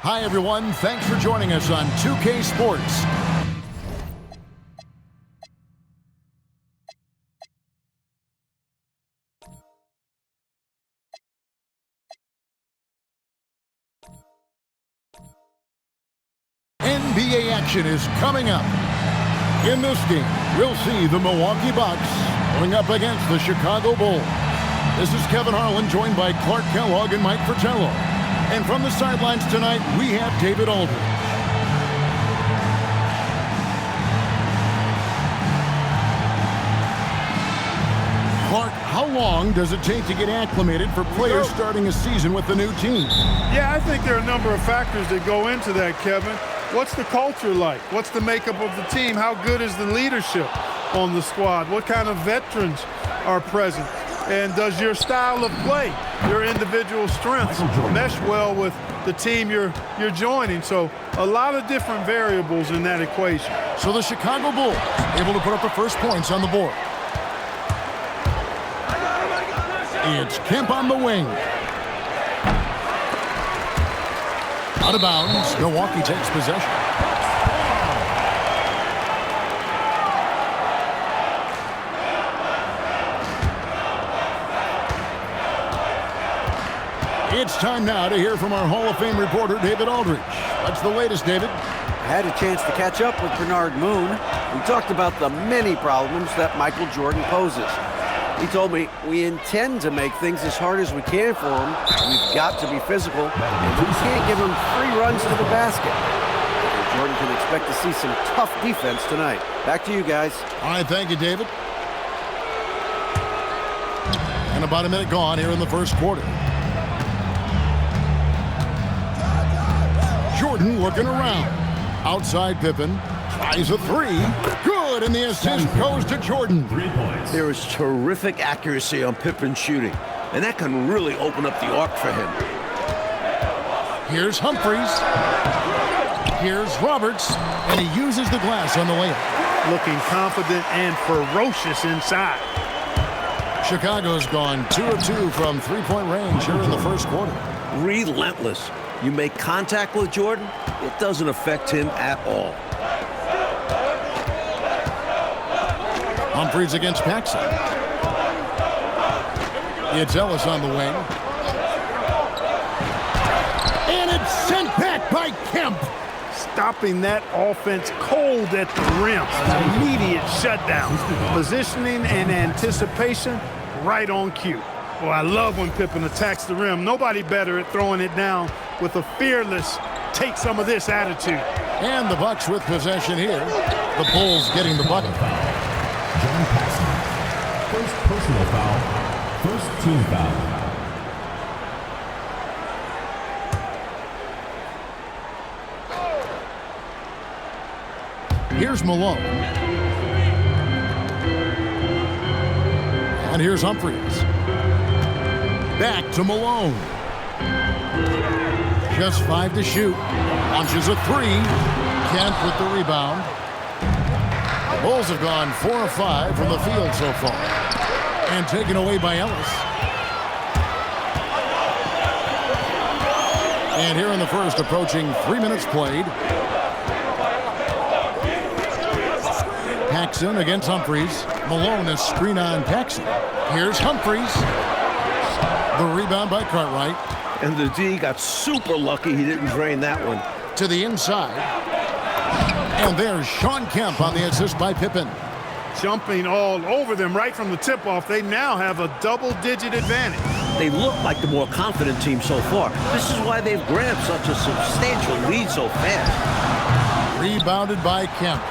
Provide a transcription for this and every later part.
Hi, everyone. Thanks for joining us on 2K Sports. NBA action is coming up. In this game, we'll see the Milwaukee Bucks going up against the Chicago Bulls. This is Kevin Harlan, joined by Clark Kellogg and Mike Fratello. And from the sidelines tonight, we have David Aldridge. Clark, how long does it take to get acclimated for players starting a season with the new team? Yeah, I think there are a number of factors that go into that, Kevin. What's the culture like? What's the makeup of the team? How good is the leadership on the squad? What kind of veterans are present? And does your style of play, your individual strengths, mesh well with the team you're joining? So a lot of different variables in that equation. So the Chicago Bulls able to put up the first points on the board. It's Kemp on the wing. Out of bounds, Milwaukee takes possession. It's time now to hear from our Hall of Fame reporter, David Aldridge. What's the latest, David? I had a chance to catch up with Bernard Moon. We talked about the many problems that Michael Jordan poses. He told me, we intend to make things as hard as we can for him. We've got to be physical, and we can't give him free runs to the basket. Jordan can expect to see some tough defense tonight. Back to you guys. All right, thank you, David. And about a minute gone here in the first quarter. Jordan looking around. Outside Pippen. Tries a three. Good, and the assist goes to Jordan. 3 points. There is terrific accuracy on Pippen's shooting, and that can really open up the arc for him. Here's Humphries. Here's Roberts, and he uses the glass on the layup. Looking confident and ferocious inside. Chicago's gone 2 of 2 from three-point range here in the first quarter. Relentless. You make contact with Jordan, it doesn't affect him at all. Humphries against Paxson. It's Ellis on the wing. And it's sent back by Kemp. Stopping that offense cold at the rim. Immediate shutdown. Positioning and anticipation right on cue. Well, I love when Pippen attacks the rim. Nobody better at throwing it down with a fearless, take some of this attitude. And the Bucks with possession here. The Bulls getting the bucket. John Paxson. First personal foul. First team foul. Here's Malone. And here's Humphries. Back to Malone. Just 5 to shoot. Launches a three. Kemp with the rebound. The Bulls have gone 4 of 5 from the field so far. And taken away by Ellis. And here in the first, approaching 3 minutes played. Paxson against Humphries. Malone is screen on Paxson. Here's Humphries. The rebound by Cartwright. And the D got super lucky he didn't drain that one. To the inside. And there's Shawn Kemp on the assist by Pippen. Jumping all over them right from the tip-off. They now have a double-digit advantage. They look like the more confident team so far. This is why they've grabbed such a substantial lead so fast. Rebounded by Kemp.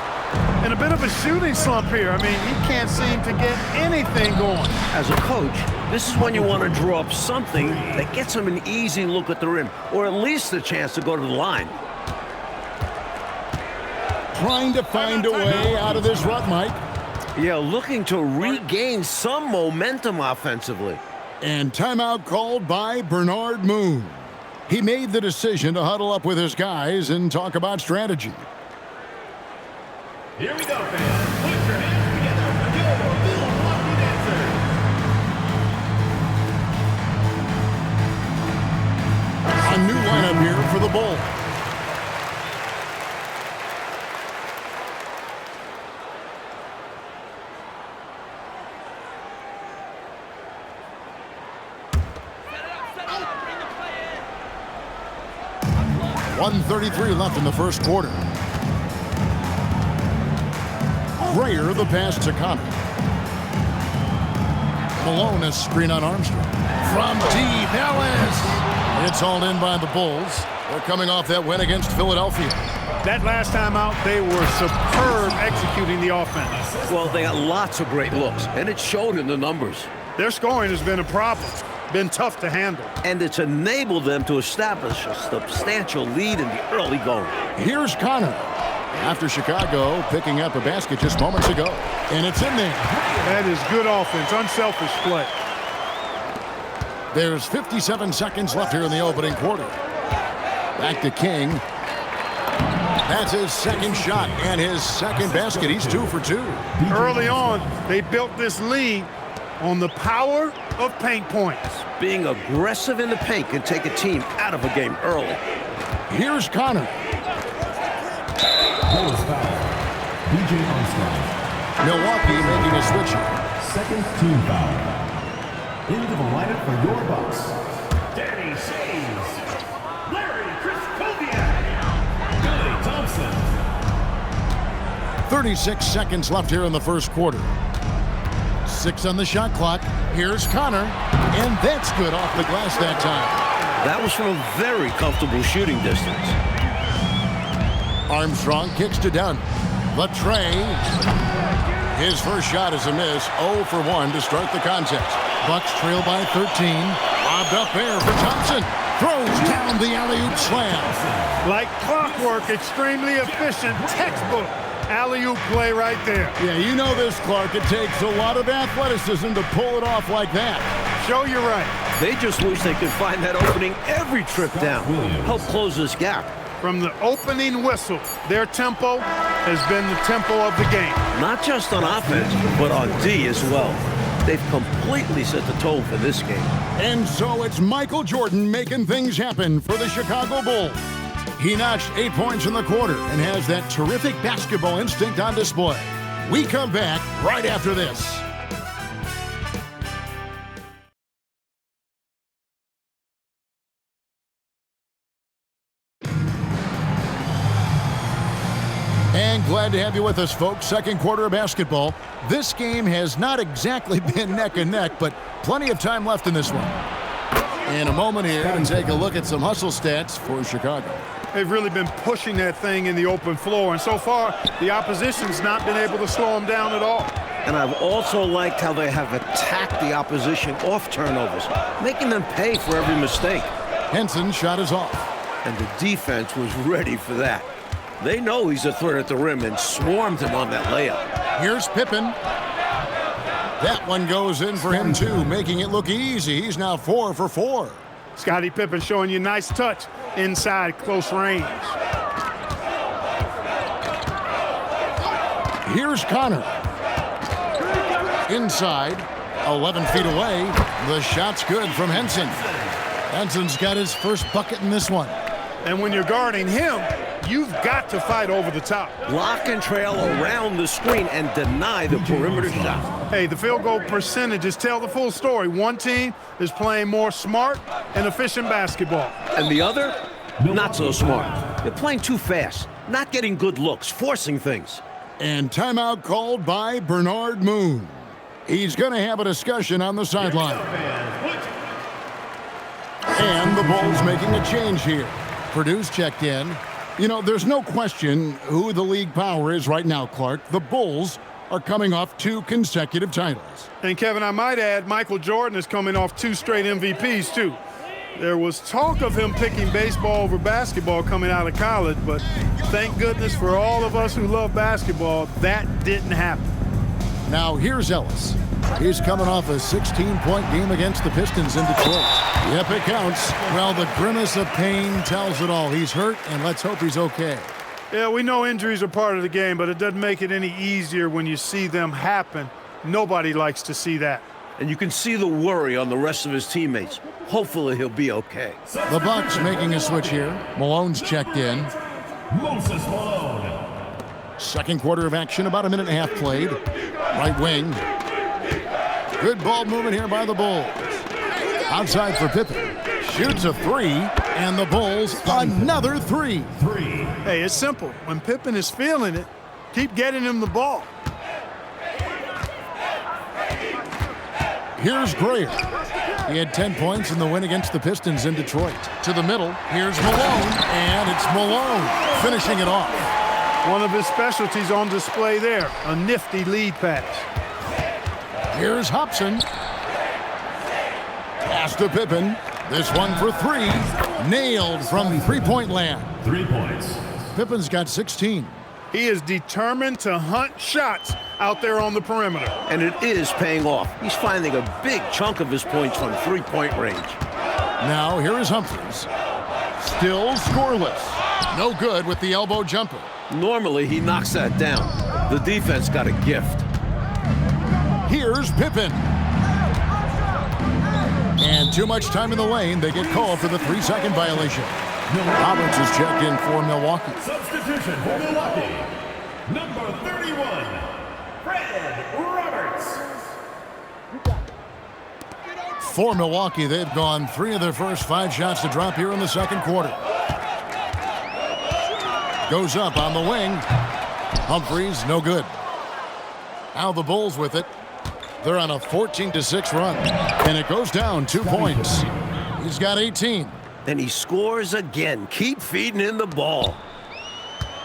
And a bit of a shooting slump here. I mean, he can't seem to get anything going. As a coach, this is when you want to draw up something that gets him an easy look at the rim, or at least a chance to go to the line. Trying to find a way out of this rut, Mike. Yeah, looking to regain some momentum offensively. And timeout called by Bernard Moon. He made the decision to huddle up with his guys and talk about strategy. Here we go, fans. Put your hands together for your Milwaukee Dancers. A new lineup here for the Bulls. 1:33 left in the first quarter. Grayer the pass to Connor. Malone a screen on Armstrong. From deep, Ellis. It's hauled in by the Bulls. They're coming off that win against Philadelphia. That last time out, they were superb executing the offense. Well, they got lots of great looks, and it showed in the numbers. Their scoring has been a problem. Been tough to handle. And it's enabled them to establish a substantial lead in the early going. Here's Connor. After Chicago picking up a basket just moments ago. And it's in there. That is good offense, unselfish play. There's 57 seconds left here in the opening quarter. Back to King. That's his second shot and his second basket. He's 2 for 2. Early on, they built this lead on the power of paint points. Being aggressive in the paint can take a team out of a game early. Here's Connor. Bulls foul. B.J. Armstrong. Milwaukee making a switch here. Second team foul. Into the lineup for your Bucks. Danny Shays. Larry Krystkowiak. Billy Thompson. 36 seconds left here in the first quarter. 6 on the shot clock. Here's Connor. And that's good off the glass that time. That was from a very comfortable shooting distance. Armstrong kicks to Dunn. Latre. His first shot is a miss. 0 for 1 to start the contest. Bucks trail by 13. Lobbed up there for Thompson. Throws down the alley-oop slam. Like clockwork, extremely efficient, textbook alley-oop play right there. Yeah, you know this, Clark. It takes a lot of athleticism to pull it off like that. Show you right. They just wish they could find that opening every trip down. Help close this gap. From the opening whistle, their tempo has been the tempo of the game. Not just on offense, but on D as well. They've completely set the tone for this game. And so it's Michael Jordan making things happen for the Chicago Bulls. He notched 8 points in the quarter and has that terrific basketball instinct on display. We come back right after this. And glad to have you with us, folks. Second quarter of basketball. This game has not exactly been neck and neck, but plenty of time left in this one. In a moment here to take a look at some hustle stats for Chicago. They've really been pushing that thing in the open floor, and so far, the opposition's not been able to slow them down at all. And I've also liked how they have attacked the opposition off turnovers, making them pay for every mistake. Henson's shot is off. And the defense was ready for that. They know he's a threat at the rim and swarmed him on that layup. Here's Pippen. That one goes in for him, too, making it look easy. He's now 4 for 4. Scottie Pippen showing you nice touch inside close range. Here's Connor. Inside, 11 feet away. The shot's good from Henson. Henson's got his first bucket in this one. And when you're guarding him, you've got to fight over the top. Block and trail around the screen and deny the perimeter shot. Hey, the field goal percentages tell the full story. One team is playing more smart and efficient basketball. And the other, not so smart. They're playing too fast, not getting good looks, forcing things. And timeout called by Bernard Moon. He's going to have a discussion on the sideline. And the Bulls making a change here. Purdue's checked in. You know, there's no question who the league power is right now, Clark. The Bulls are coming off 2 consecutive titles. And Kevin, I might add, Michael Jordan is coming off 2 straight MVPs, too. There was talk of him picking baseball over basketball coming out of college, but thank goodness for all of us who love basketball, that didn't happen. Now here's Ellis. He's coming off a 16-point game against the Pistons in Detroit. Yep, it counts. Well, the grimace of pain tells it all. He's hurt, and let's hope he's okay. Yeah, we know injuries are part of the game, but it doesn't make it any easier when you see them happen. Nobody likes to see that. And you can see the worry on the rest of his teammates. Hopefully he'll be okay. The Bucks making a switch here. Malone's checked in. Moses Malone. Second quarter of action, about a minute and a half played. Right wing. Good ball movement here by the Bulls. Outside for Pippen. Shoots a 3. And the Bulls, another three. Hey, it's simple. When Pippen is feeling it, keep getting him the ball. Here's Grayer. He had 10 points in the win against the Pistons in Detroit. To the middle, here's Malone, and it's Malone finishing it off. One of his specialties on display there, a nifty lead pass. Here's Hobson. Pass to Pippen. This one for three. Nailed from three-point land. 3 points. Pippen's got 16. He is determined to hunt shots out there on the perimeter. And it is paying off. He's finding a big chunk of his points from three-point range. Now here is Humphries. Still scoreless. No good with the elbow jumper. Normally, he knocks that down. The defense got a gift. Here's Pippen. And too much time in the lane. They get called for the 3-second violation. Roberts is checked in for Milwaukee. Substitution for Milwaukee. Number 31, Fred Roberts. For Milwaukee, they've gone 3 of their first 5 shots to drop here in the second quarter. Goes up on the wing. Humphries, no good. Now the Bulls with it. They're on a 14-6 run. And it goes down 2 points. He's got 18. And he scores again. Keep feeding him the ball.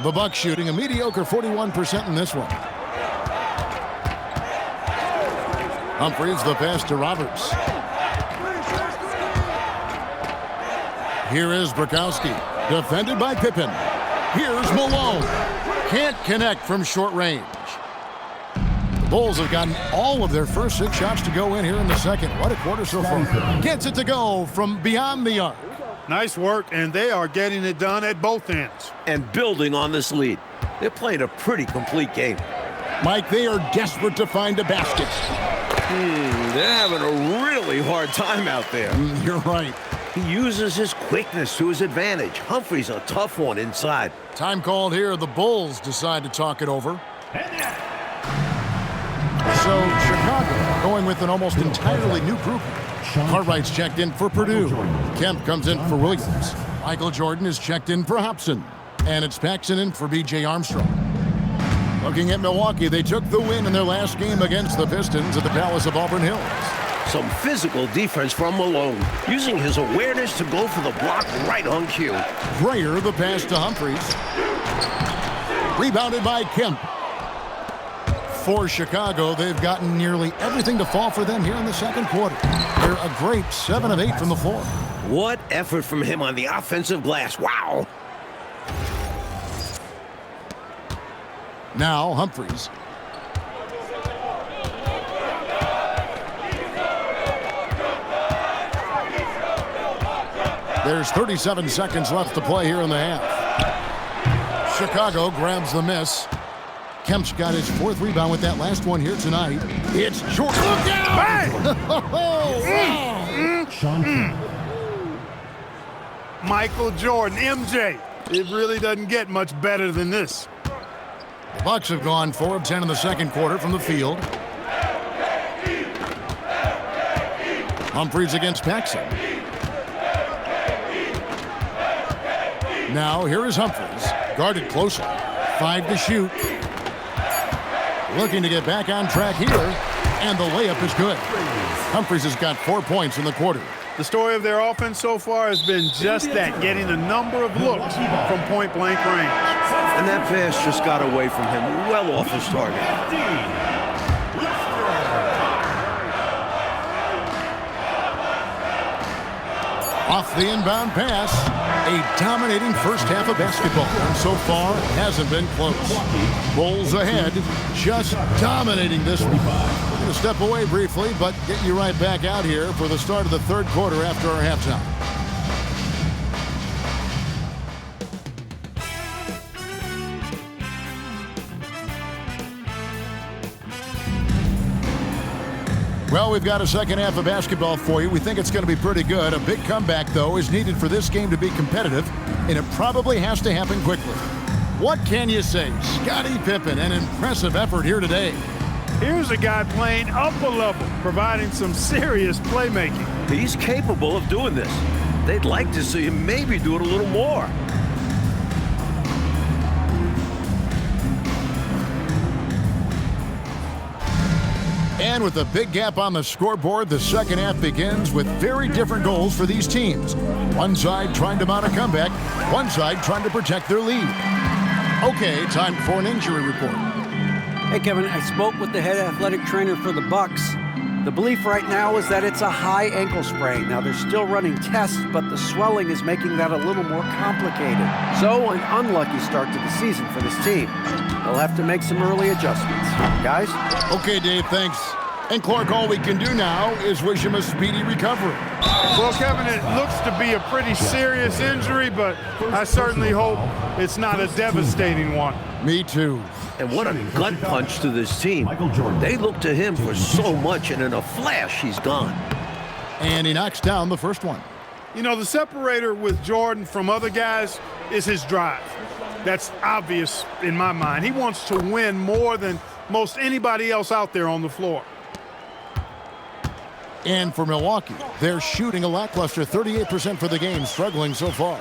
The Bucks shooting a mediocre 41% in this one. Humphries, the pass to Roberts. Here is Bukowski, defended by Pippen. Here's Malone. Can't connect from short range. The Bulls have gotten all of their first 6 shots to go in here in the second. What a quarter so far. Gets it to go from beyond the arc. Nice work, and they are getting it done at both ends. And building on this lead. They're playing a pretty complete game. Mike, they are desperate to find a basket. They're having a really hard time out there. You're right. He uses his quickness to his advantage. Humphries a tough one inside. Time called here. The Bulls decide to talk it over. So Chicago going with an almost entirely new group. Cartwright's checked in for Purdue. Kemp comes in for Williams. Michael Jordan is checked in for Hobson. And it's Paxson in for B.J. Armstrong. Looking at Milwaukee, they took the win in their last game against the Pistons at the Palace of Auburn Hills. Some physical defense from Malone, using his awareness to go for the block right on cue. Grayer, the pass to Humphries. Rebounded by Kemp. For Chicago, they've gotten nearly everything to fall for them here in the second quarter. They're a great 7 of 8 from the floor. What effort from him on the offensive glass. Wow. Now Humphries. There's 37 seconds left to play here in the half. Chicago grabs the miss. Kemp's got his 4th rebound with that last one here tonight. It's Jordan. Look out! Sean Kemp. Michael Jordan, MJ. It really doesn't get much better than this. The Bucks have gone 4 of 10 in the second quarter from the field. Humphries against Paxson. Now here is Humphries, guarded closely. 5 to shoot. Looking to get back on track here, and the layup is good. Humphries has got 4 points in the quarter. The story of their offense so far has been just that, getting a number of looks from point-blank range. And that pass just got away from him, well off his target. Off the inbound pass, a dominating first half of basketball. And so far, hasn't been close. Bulls ahead, just dominating this one. We're going to step away briefly, but get you right back out here for the start of the third quarter after our halftime. Well, we've got a second half of basketball for you. We think it's going to be pretty good. A big comeback, though, is needed for this game to be competitive, and it probably has to happen quickly. What can you say? Scottie Pippen, an impressive effort here today. Here's a guy playing up a level, providing some serious playmaking. He's capable of doing this. they'd like to see him maybe do it a little more. And with a big gap on the scoreboard, the second half begins with very different goals for these teams. One side trying to mount a comeback, one side trying to protect their lead. Okay, time for an injury report. Hey, Kevin, I spoke with the head athletic trainer for the Bucks. The belief right now is that it's a high ankle sprain. Now, they're still running tests, but the swelling is making that a little more complicated. So, an unlucky start to the season for this team. They'll have to make some early adjustments. Guys? Okay, Dave, thanks. And Clark, all we can do now is wish him a speedy recovery. Well, Kevin, it looks to be a pretty serious injury, but I certainly hope it's not a devastating one. Me too. And what a gut punch to this team. Michael Jordan. They look to him for so much, and in a flash, he's gone. And he knocks down the first one. You know, the separator with Jordan from other guys is his drive. That's obvious in my mind. He wants to win more than most anybody else out there on the floor. And for Milwaukee, they're shooting a lackluster 38% for the game, struggling so far.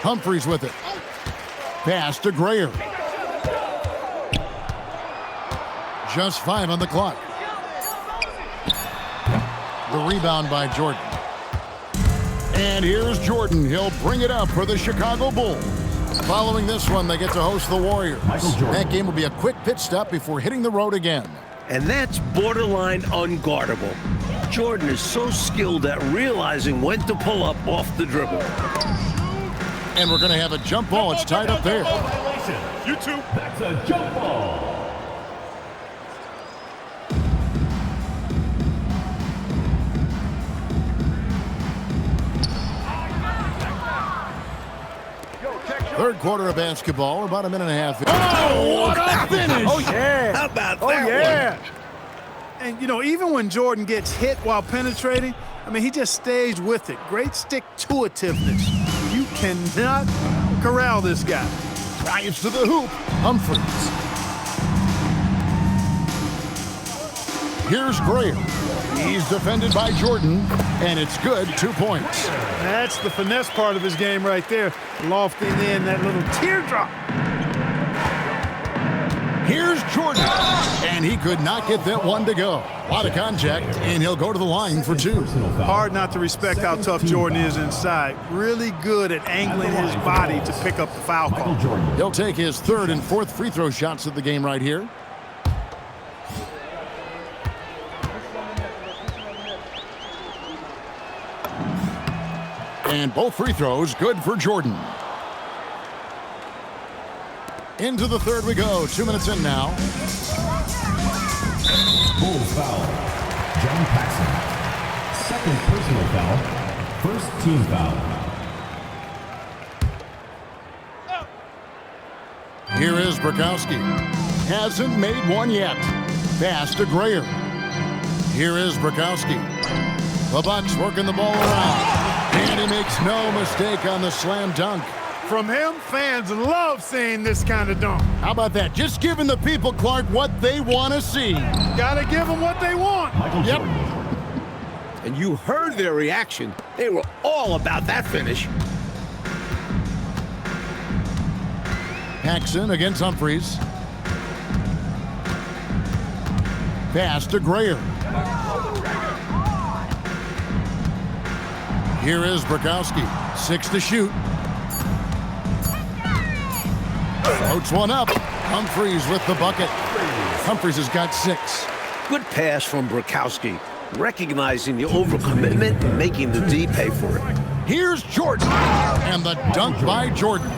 Humphries with it. Pass to Grayer. Just 5 on the clock. The rebound by Jordan. And here's Jordan. He'll bring it up for the Chicago Bulls. Following this one, they get to host the Warriors. That game will be a quick pit stop before hitting the road again. And that's borderline unguardable. Jordan is so skilled at realizing when to pull up off the dribble. And we're going to have a jump ball. It's tied up there. You too. That's a jump ball. Third quarter of basketball, about a minute and a half. Oh, what a finish! Oh, yeah. How about Oh, that yeah. And, you know, even when Jordan gets hit while penetrating, I mean, he just stays with it. Great stick-to-itiveness. You cannot corral this guy. Drives to the hoop. Humphries. Here's Grayer. He's defended by Jordan, and it's good. 2 points. That's the finesse part of his game right there. Lofting in that little teardrop. Here's Jordan, and he could not get that one to go. A lot of contact, and he'll go to the line for 2. Hard not to respect how tough Jordan is inside. Really good at angling his body to pick up the foul call. He'll take his third and fourth free throw shots of the game right here. And both free throws good for Jordan. Into the third we go. 2 minutes in now. Bulls foul. John Paxson. Second personal foul. First team foul. Here is Bukowski. Hasn't made one yet. Pass to Grayer. Here is Bukowski. The Bucks working the ball around. And he makes no mistake on the slam dunk. From him, fans love seeing this kind of dunk. How about that? Just giving the people, Clark, what they want to see. Gotta give them what they want. Michael Yep. Jordan. And you heard their reaction. They were all about that finish. Paxson against Humphries. Pass to Grayer. Here is Bukowski. 6 to shoot. Floats one up. Humphries with the bucket. Humphries has got 6. Good pass from Bukowski, recognizing the overcommitment and making the D pay for it. Here's Jordan. And the dunk by Jordan.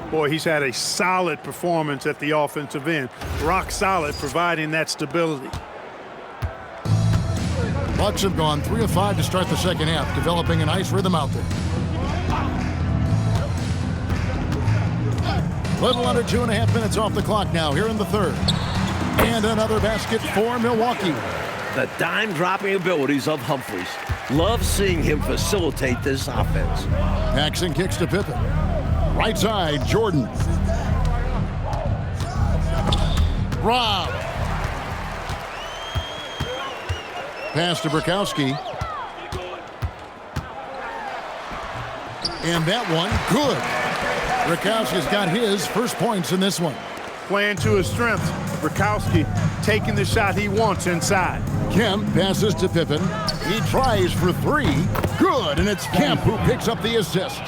Boy, he's had a solid performance at the offensive end. Rock solid, providing that stability. Bucks have gone 3 of 5 to start the second half, developing a nice rhythm out there. Little under 2.5 minutes off the clock now here in the third. And another basket for Milwaukee. The dime-dropping abilities of Humphries. Love seeing him facilitate this offense. Paxson kicks to Pippen. Right side, Jordan. Rob. pass to Bukowski. And that one, good. Bukowski's got his first points in this one. Playing to his strengths. Bukowski taking the shot he wants inside. Kemp passes to Pippen. He tries for three. Good, and it's Kemp who picks up the assist.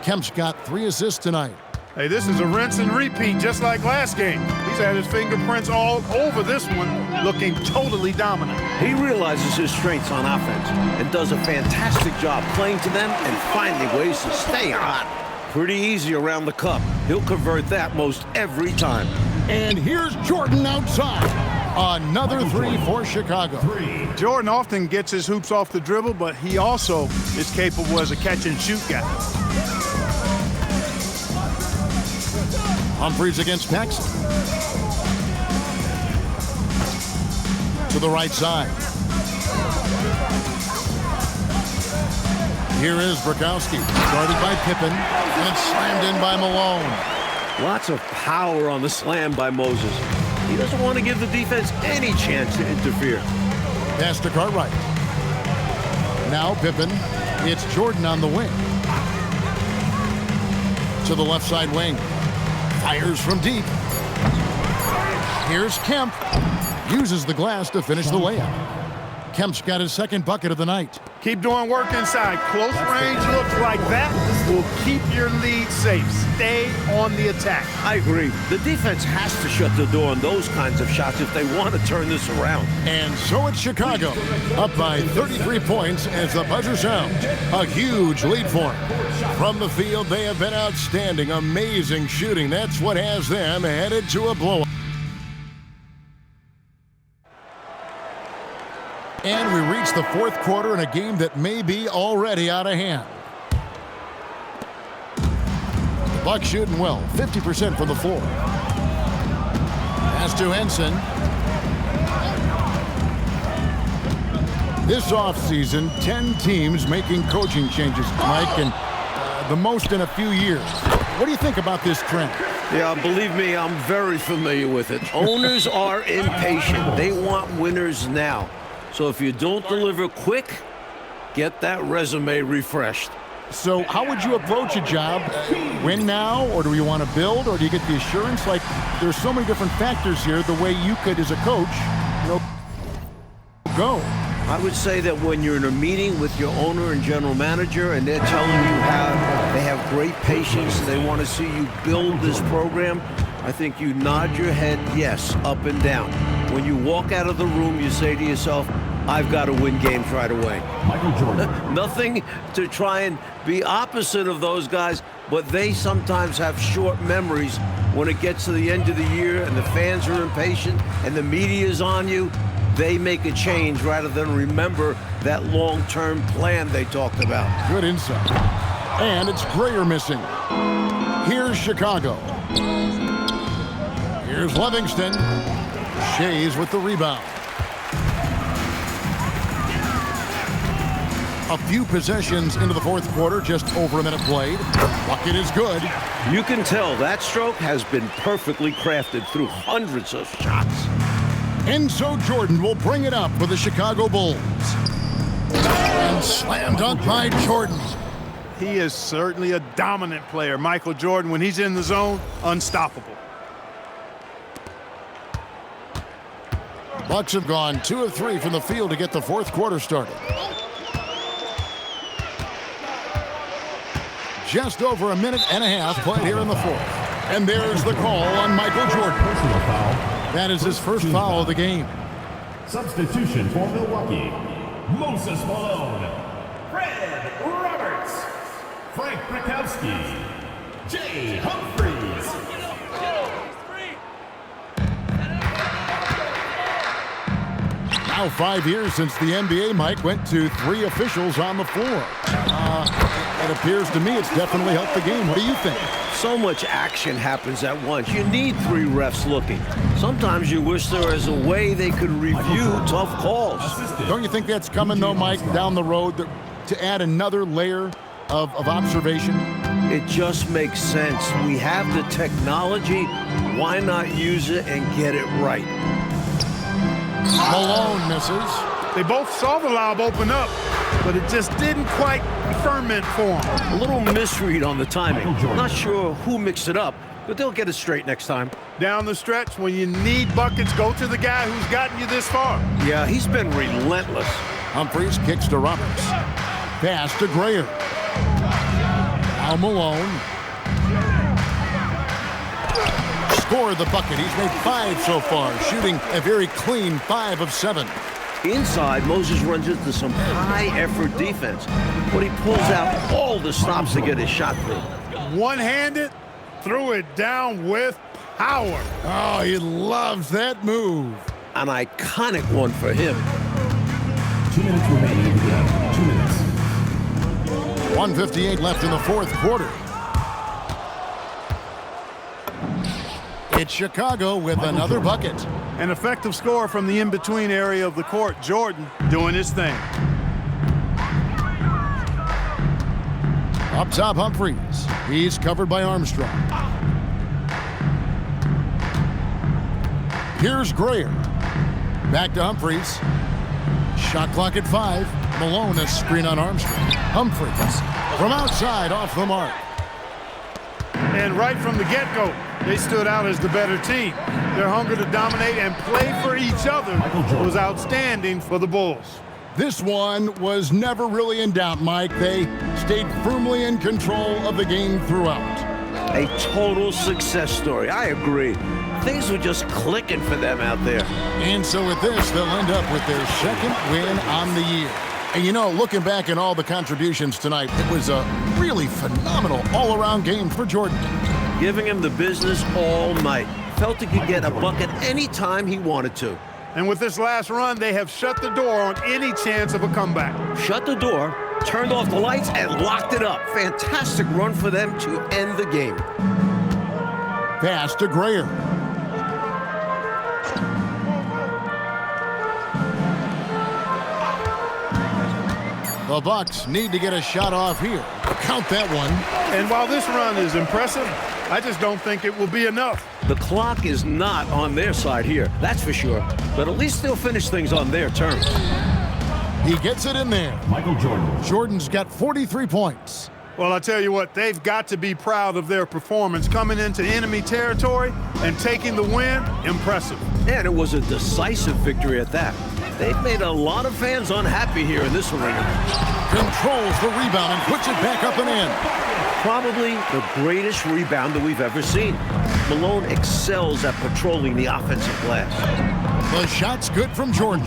Kemp's got 3 assists tonight. Hey, this is a rinse and repeat just like last game. He's had his fingerprints all over this one, looking totally dominant. He realizes his strengths on offense and does a fantastic job playing to them and finding ways to stay hot. Pretty easy around the cup. He'll convert that most every time. And here's Jordan outside. Another 3 for Chicago. Jordan often gets his hoops off the dribble, but he also is capable as a catch-and-shoot guy. Humphries against Paxson. To the right side. Here is Bukowski, guarded by Pippen, and it's slammed in by Malone. Lots of power on the slam by Moses. He doesn't want to give the defense any chance to interfere. Pass to Cartwright. Now Pippen. It's Jordan on the wing. To the left side wing. Fires from deep. Here's Kemp. Uses the glass to finish the layup. Kemp's got his second bucket of the night. Keep doing work inside. Close range looks like that will keep your lead safe. Stay on the attack. I agree. The defense has to shut the door on those kinds of shots if they want to turn this around. And so it's Chicago, up by 33 points as the buzzer sounds. A huge lead for them. From the field, they have been outstanding. Amazing shooting. That's what has them headed to a blowout. And we reach the fourth quarter in a game that may be already out of hand. The Bucks shooting well, 50% from the floor. Pass to Henson. This offseason, 10 teams making coaching changes, Mike, and the most in a few years. What do you think about this trend? Yeah, believe me, I'm very familiar with it. Owners are impatient. They want winners now. So if you don't deliver quick, get that resume refreshed. So how would you approach a job? Win now, or do you want to build, or do you get the assurance? Like, there's so many different factors here, the way you could, as a coach, go. I would say that when you're in a meeting with your owner and general manager and they're telling you how they have great patience, they want to see you build this program, I think you nod your head yes, up and down. When you walk out of the room, you say to yourself, I've got to win games right away. Michael Jordan. Nothing to try and be opposite of those guys, but they sometimes have short memories when it gets to the end of the year and the fans are impatient and the media is on you. They make a change rather than remember that long-term plan they talked about. Good insight. And it's Grayer missing. Here's Chicago. Here's Livingston. Shays with the rebound. A few possessions into the fourth quarter, just over a minute played. Bucket is good. You can tell that stroke has been perfectly crafted through hundreds of shots. Enzo Jordan will bring it up for the Chicago Bulls. And slam dunk by Jordan. He is certainly a dominant player. Michael Jordan, when he's in the zone, unstoppable. Bucks have gone 2 of 3 from the field to get the fourth quarter started. Just over a minute and a half played here in the fourth. And there's the call on Michael Jordan. Personal foul. That is his first foul of the game. Substitution for Milwaukee. Moses Malone. Fred Roberts. Frank Bukowski. Jay Humphries. Now 5 years since the NBA, Mike, went to 3 officials on the floor. It appears to me it's definitely helped the game. What do you think? So much action happens at once. You need 3 refs looking. Sometimes you wish there was a way they could review tough calls. Don't you think that's coming, though, Mike, down the road to add another layer of observation? It just makes sense. We have the technology. Why not use it and get it right? Malone misses. They both saw the lob open up, but it just didn't quite ferment for them. A little misread on the timing. Not sure who mixed it up, but they'll get it straight next time. Down the stretch, when you need buckets, go to the guy who's gotten you this far. Yeah, he's been relentless. Humphries kicks to Roberts. Pass to Grayer. Now Malone. Scored the bucket. He's made 5 so far, shooting a very clean 5 of 7. Inside, Moses runs into some high-effort defense, but he pulls out all the stops to get his shot through. One-handed, threw it down with power. Oh, he loves that move. An iconic one for him. 2 minutes remaining in the game. 2 minutes. 1:58 left in the fourth quarter. It's Chicago with another bucket. An effective score from the in-between area of the court. Jordan doing his thing. Up top, Humphries. He's covered by Armstrong. Here's Grayer. Back to Humphries. Shot clock at 5. Malone, a screen on Armstrong. Humphries from outside, off the mark. And right from the get-go, they stood out as the better team. Their hunger to dominate and play for each other was outstanding for the Bulls. This one was never really in doubt, Mike. They stayed firmly in control of the game throughout. A total success story. I agree. Things were just clicking for them out there. And so with this, they'll end up with their second win on the year. And you know, looking back at all the contributions tonight, it was a really phenomenal all-around game for Jordan. Giving him the business all night. Felt he could get a bucket anytime he wanted to. And with this last run, they have shut the door on any chance of a comeback. Shut the door, turned off the lights, and locked it up. Fantastic run for them to end the game. Pass to Grayer. The Bucks need to get a shot off here. Count that one. And while this run is impressive, I just don't think it will be enough. The clock is not on their side here, that's for sure. But at least they'll finish things on their terms. He gets it in there. Michael Jordan. Jordan's got 43 points. Well, I tell you what, they've got to be proud of their performance coming into enemy territory and taking the win. Impressive. And it was a decisive victory at that. They've made a lot of fans unhappy here in this arena. Controls the rebound and puts it back up and in. Probably the greatest rebounder we've ever seen. Malone excels at patrolling the offensive glass. The shot's good from Jordan.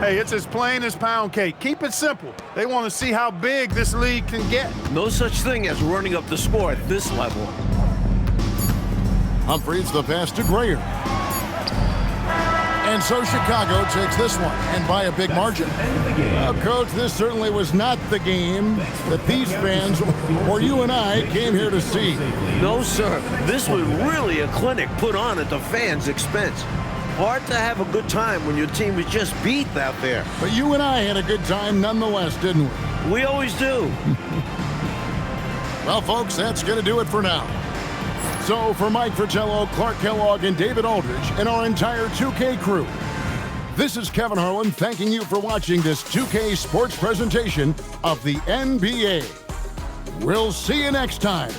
Hey, it's as plain as pound cake. Keep it simple. They want to see how big this lead can get. No such thing as running up the score at this level. Humphries the pass to Grayer. And so Chicago takes this one, and by a big margin. Coach, this certainly was not the game that these fans or you and I came here to see. No, sir. This was really a clinic put on at the fans' expense. Hard to have a good time when your team is just beat out there. But you and I had a good time nonetheless, didn't we? We always do. Well, folks, that's going to do it for now. So for Mike Fratello, Clark Kellogg, and David Aldridge, and our entire 2K crew, this is Kevin Harlan thanking you for watching this 2K sports presentation of the NBA. We'll see you next time.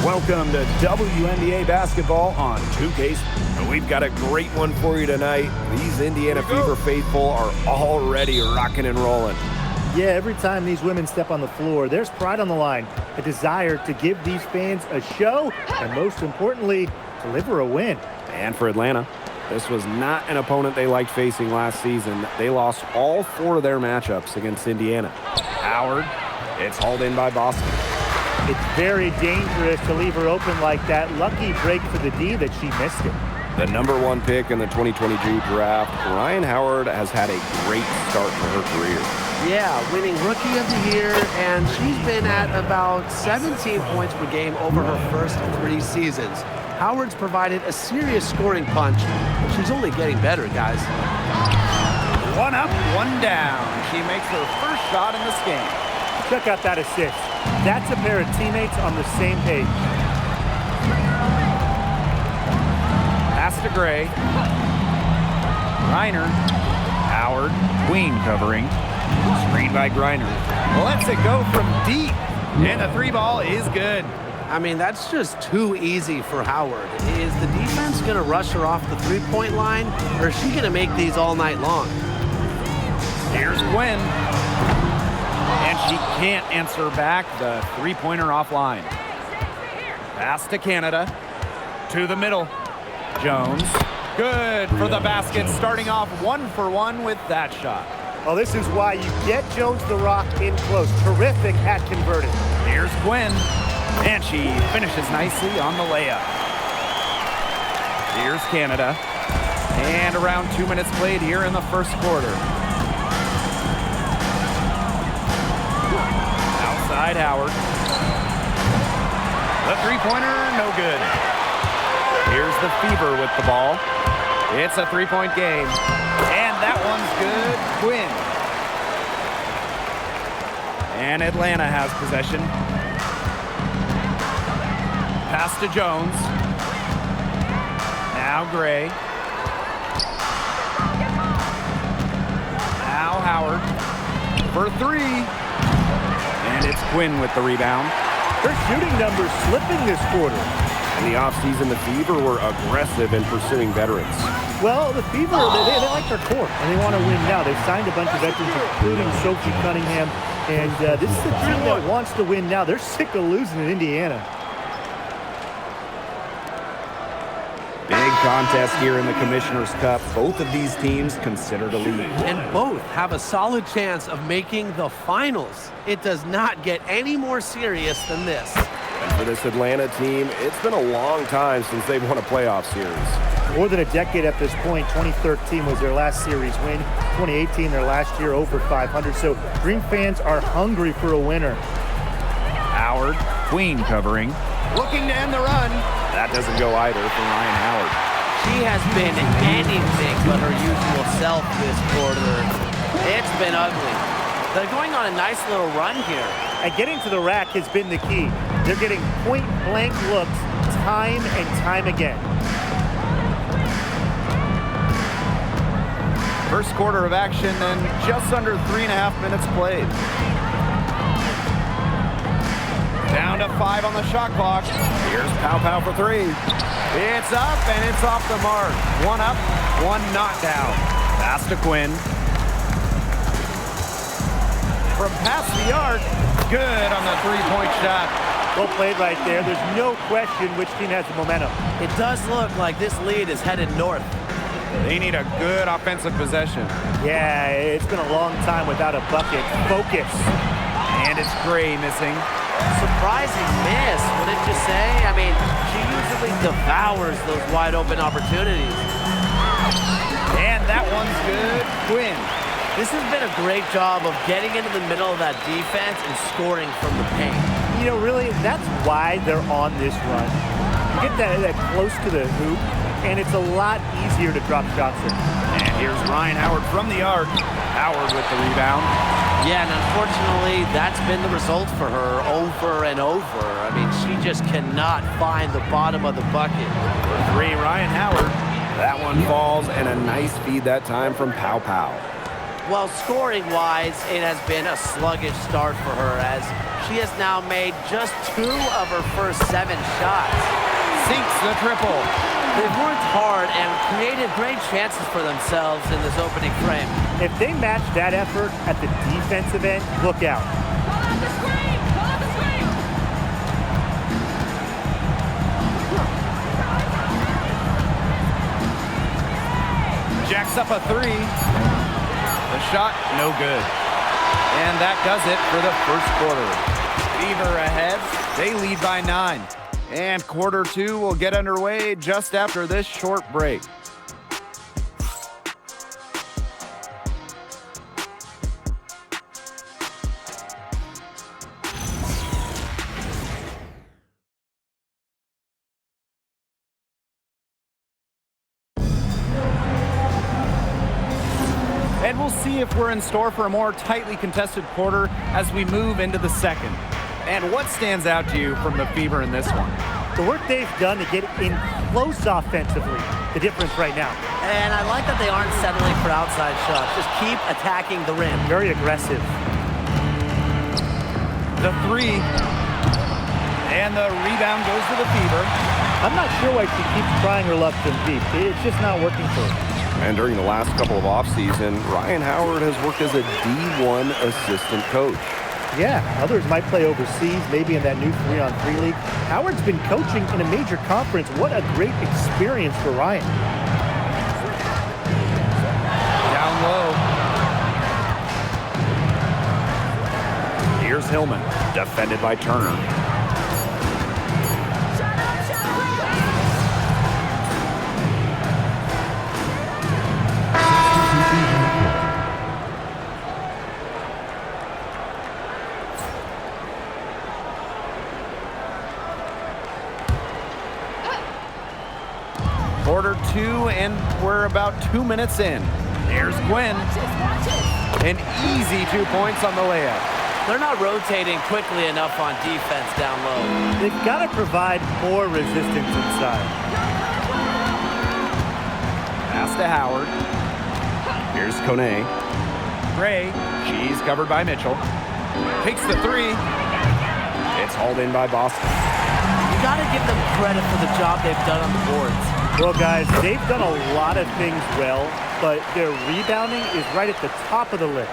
Welcome to WNBA basketball on 2K. We've got a great one for you tonight. These Indiana Fever faithful are already rocking and rolling. Yeah, every time these women step on the floor, there's pride on the line, a desire to give these fans a show, and most importantly, deliver a win. And for Atlanta, This was not an opponent they liked facing last season. They lost all 4 of their matchups against Indiana. Howard, it's hauled in by Boston. It's very dangerous to leave her open like that. Lucky break for the D that she missed it. The number 1 pick in the 2022 draft, Ryan Howard has had a great start to her career. Yeah, winning Rookie of the Year, and she's been at about 17 points per game over her first 3 seasons. Howard's provided a serious scoring punch, and she's only getting better, guys. 1 up, 1 down. She makes her first shot in this game. Check out that assist. That's a pair of teammates on the same page. Pass to Gray. Griner. Howard. Queen covering. Screen by Griner. Lets it go from deep. And the 3 ball is good. I mean, that's just too easy for Howard. Is the defense going to rush her off the 3-point line, or is she going to make these all night long? Here's Quinn. And she can't answer back the 3-pointer offline. Pass to Canada. To the middle. Jones. Good for the basket, starting off 1 for 1 with that shot. Well, this is why you get Jones the Rock in close. Terrific at converting. Here's Quinn. And she finishes nicely on the layup. Here's Canada. And around 2 minutes played here in the first quarter. Outside Howard. The 3-pointer, no good. Here's the Fever with the ball. It's a 3-point game. And that one's good. Quinn. And Atlanta has possession. Pass to Jones. Now Gray. Now Howard for 3. And it's Quinn with the rebound. Her shooting numbers slipping this quarter. In the offseason, the Fever were aggressive in pursuing veterans. Well, the Fever, they like their core, and they want to win now. They've signed a bunch of veterans, including Sophie Cunningham, and this is a team that wants to win now. They're sick of losing in Indiana. Big contest here in the Commissioner's Cup. Both of these teams considered a lead. And both have a solid chance of making the finals. It does not get any more serious than this. And for this Atlanta team, it's been a long time since they've won a playoff series. More than a decade at this point. 2013 was their last series win. 2018, their last year over 500. So Dream fans are hungry for a winner. Howard, Queen covering. Looking to end the run. That doesn't go either for Ryan Howard. She has been anything but her usual self this quarter. It's been ugly. They're going on a nice little run here. And getting to the rack has been the key. They're getting point-blank looks time and time again. First quarter of action and just under 3.5 minutes played. Down to 5 on the shot clock. Here's Pow Pow for 3. It's up and it's off the mark. 1 up, 1 not down. Pass to Quinn. From past the arc, good on the 3-point shot. Well played right there. There's no question which team has the momentum. It does look like this lead is headed north. They need a good offensive possession. Yeah, it's been a long time without a bucket. Focus. And it's Gray missing. Surprising miss, wouldn't you say? I mean, she usually devours those wide open opportunities. And that one's good. Quinn. This has been a great job of getting into the middle of that defense and scoring from the paint. You know, really, that's why they're on this run. You get that close to the hoop, and it's a lot easier to drop shots in. And here's Ryan Howard from the arc. Howard with the rebound. Yeah, and unfortunately, that's been the result for her over and over. I mean, she just cannot find the bottom of the bucket. For 3, Ryan Howard. That one falls, and a nice feed that time from Pow Pow. Well, scoring-wise, it has been a sluggish start for her as she has now made just 2 of her first 7 shots. Sinks the triple. They've worked hard and created great chances for themselves in this opening frame. If they match that effort at the defensive end, look out. Jacks up a three. The shot, no good. And that does it for the first quarter. Fever ahead. They lead by 9. And quarter 2 will get underway just after this short break. And we'll see if we're in store for a more tightly contested quarter as we move into the second. And what stands out to you from the Fever in this one? The work they've done to get in close offensively, the difference right now. And I like that they aren't settling for outside shots. Just keep attacking the rim. Very aggressive. The three. And the rebound goes to the Fever. I'm not sure why she keeps trying her luck from deep. It's just not working for her. And during the last couple of offseason, Ryan Howard has worked as a D1 assistant coach. Yeah, others might play overseas, maybe in that new 3-on-3 league. Howard's been coaching in a major conference. What a great experience for Ryan. Down low. Here's Hillman, defended by Turner. Quarter 2, and we're about 2 minutes in. Here's Gwen. An easy 2 points on the layup. They're not rotating quickly enough on defense down low. They've got to provide more resistance inside. Pass to Howard. Here's Kone. Gray, she's covered by Mitchell. Takes the three. It's hauled in by Boston. You got to give them credit for the job they've done on the boards. Well, guys, they've done a lot of things well, but their rebounding is right at the top of the list.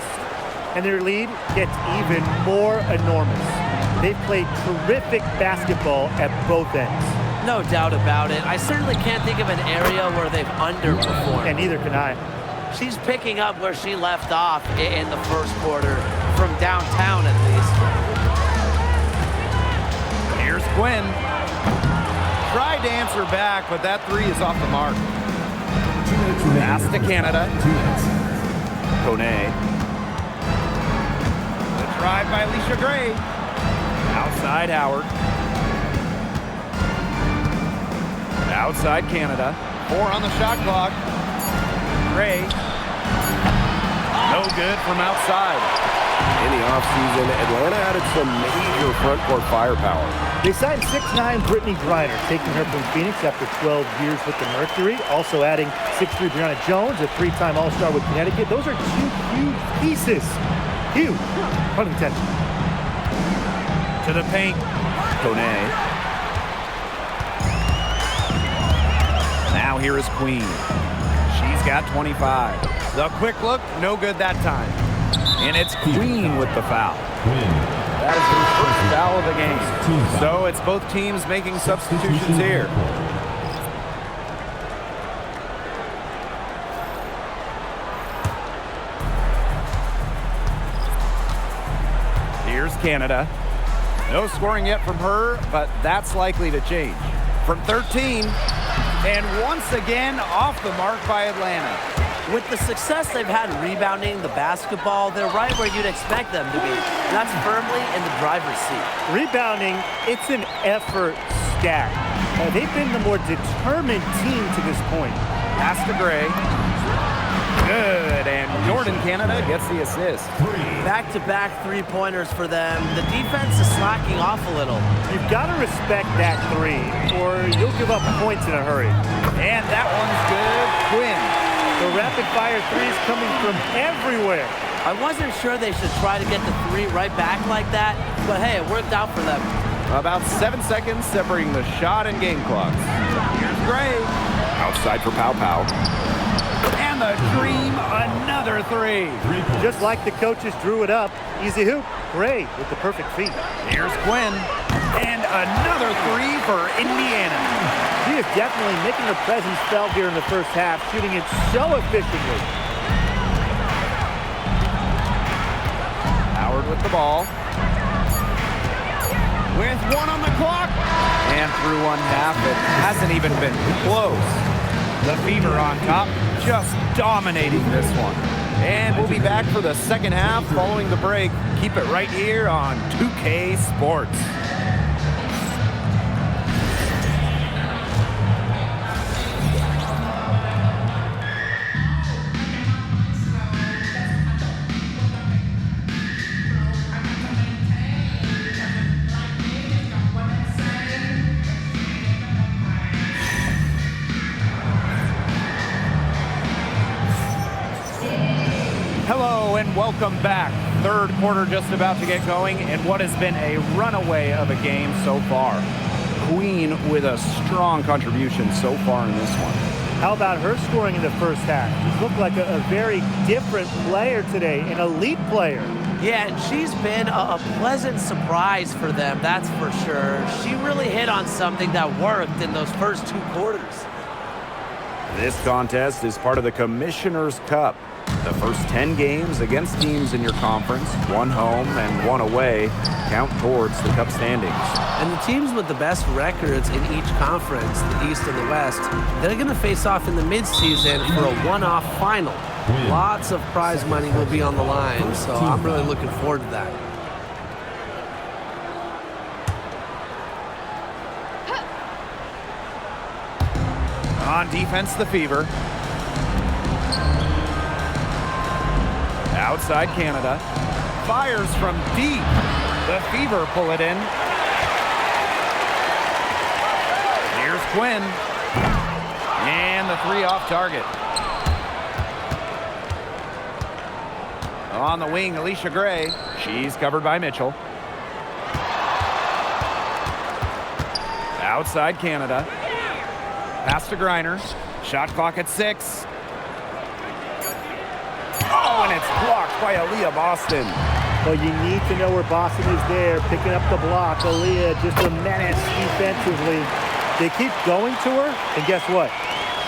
And their lead gets even more enormous. They've played terrific basketball at both ends. No doubt about it. I certainly can't think of an area where they've underperformed. And neither can I. She's picking up where she left off in the first quarter, from downtown at least. Here's Gwen. Tried to answer back, but that three is off the mark. Pass to Canada. Kone. The drive by Alicia Gray. Outside Howard. Outside Canada. 4 on the shot clock. Gray. No good from outside. In the offseason, Atlanta added some major front court firepower. They signed 6'9" Brittany Griner, taking her from Phoenix after 12 years with the Mercury. Also adding 6'3" Brianna Jones, a 3-time All-Star with Connecticut. Those are 2 huge pieces. Huge. Pun intended. To the paint. Kone. Now here is Queen. She's got 25. The quick look, no good that time. And it's Queen with the foul. That is her first foul of the game. So it's both teams making substitutions here. Here's Canada. No scoring yet from her, but that's likely to change. From 13, and once again off the mark by Atlanta. With the success they've had rebounding the basketball, they're right where you'd expect them to be. That's firmly in the driver's seat. Rebounding, it's an effort stat. They've been the more determined team to this point. Pass to Gray. Good, and Jordan Canada gets the assist. Back-to-back three-pointers for them. The defense is slacking off a little. You've got to respect that three, or you'll give up points in a hurry. And that one's good. Quinn. The rapid-fire threes coming from everywhere. I wasn't sure they should try to get the three right back like that, but hey, it worked out for them. About 7 seconds separating the shot and game clocks. Here's Gray. Outside for Pow Pow. And the Dream, another three. Just like the coaches drew it up. Easy hoop. Gray with the perfect feed. Here's Quinn. And another three for Indiana. She is definitely making her presence felt here in the first half, shooting it so efficiently. Howard with the ball. With one on the clock. And through one half, it hasn't even been close. The Fever on top, just dominating this one. And we'll be back for the second half following the break. Keep it right here on 2K Sports. Hello and welcome back. Third quarter just about to get going and what has been a runaway of a game so far. Queen with a strong contribution so far in this one. How about her scoring in the first half? She looked like a very different player today, an elite player. Yeah, and she's been a pleasant surprise for them, that's for sure. She really hit on something that worked in those first two quarters. This contest is part of the Commissioner's Cup. The first 10 games against teams in your conference, one home and one away, count towards the Cup standings. And the teams with the best records in each conference, the East and the West, they're going to face off in the midseason for a one-off final. Lots of prize money will be on the line, so I'm really looking forward to that. On defense, the Fever. Outside Canada. Fires from deep. The Fever pull it in. Here's Quinn. And the three off target. On the wing, Alicia Gray. She's covered by Mitchell. Outside Canada. Pass to Griner. Shot clock at 6. Oh, and it's blocked by Aaliyah Boston. Well, you need to know where Boston is there, picking up the block. Aaliyah just a menace defensively. They keep going to her, and guess what?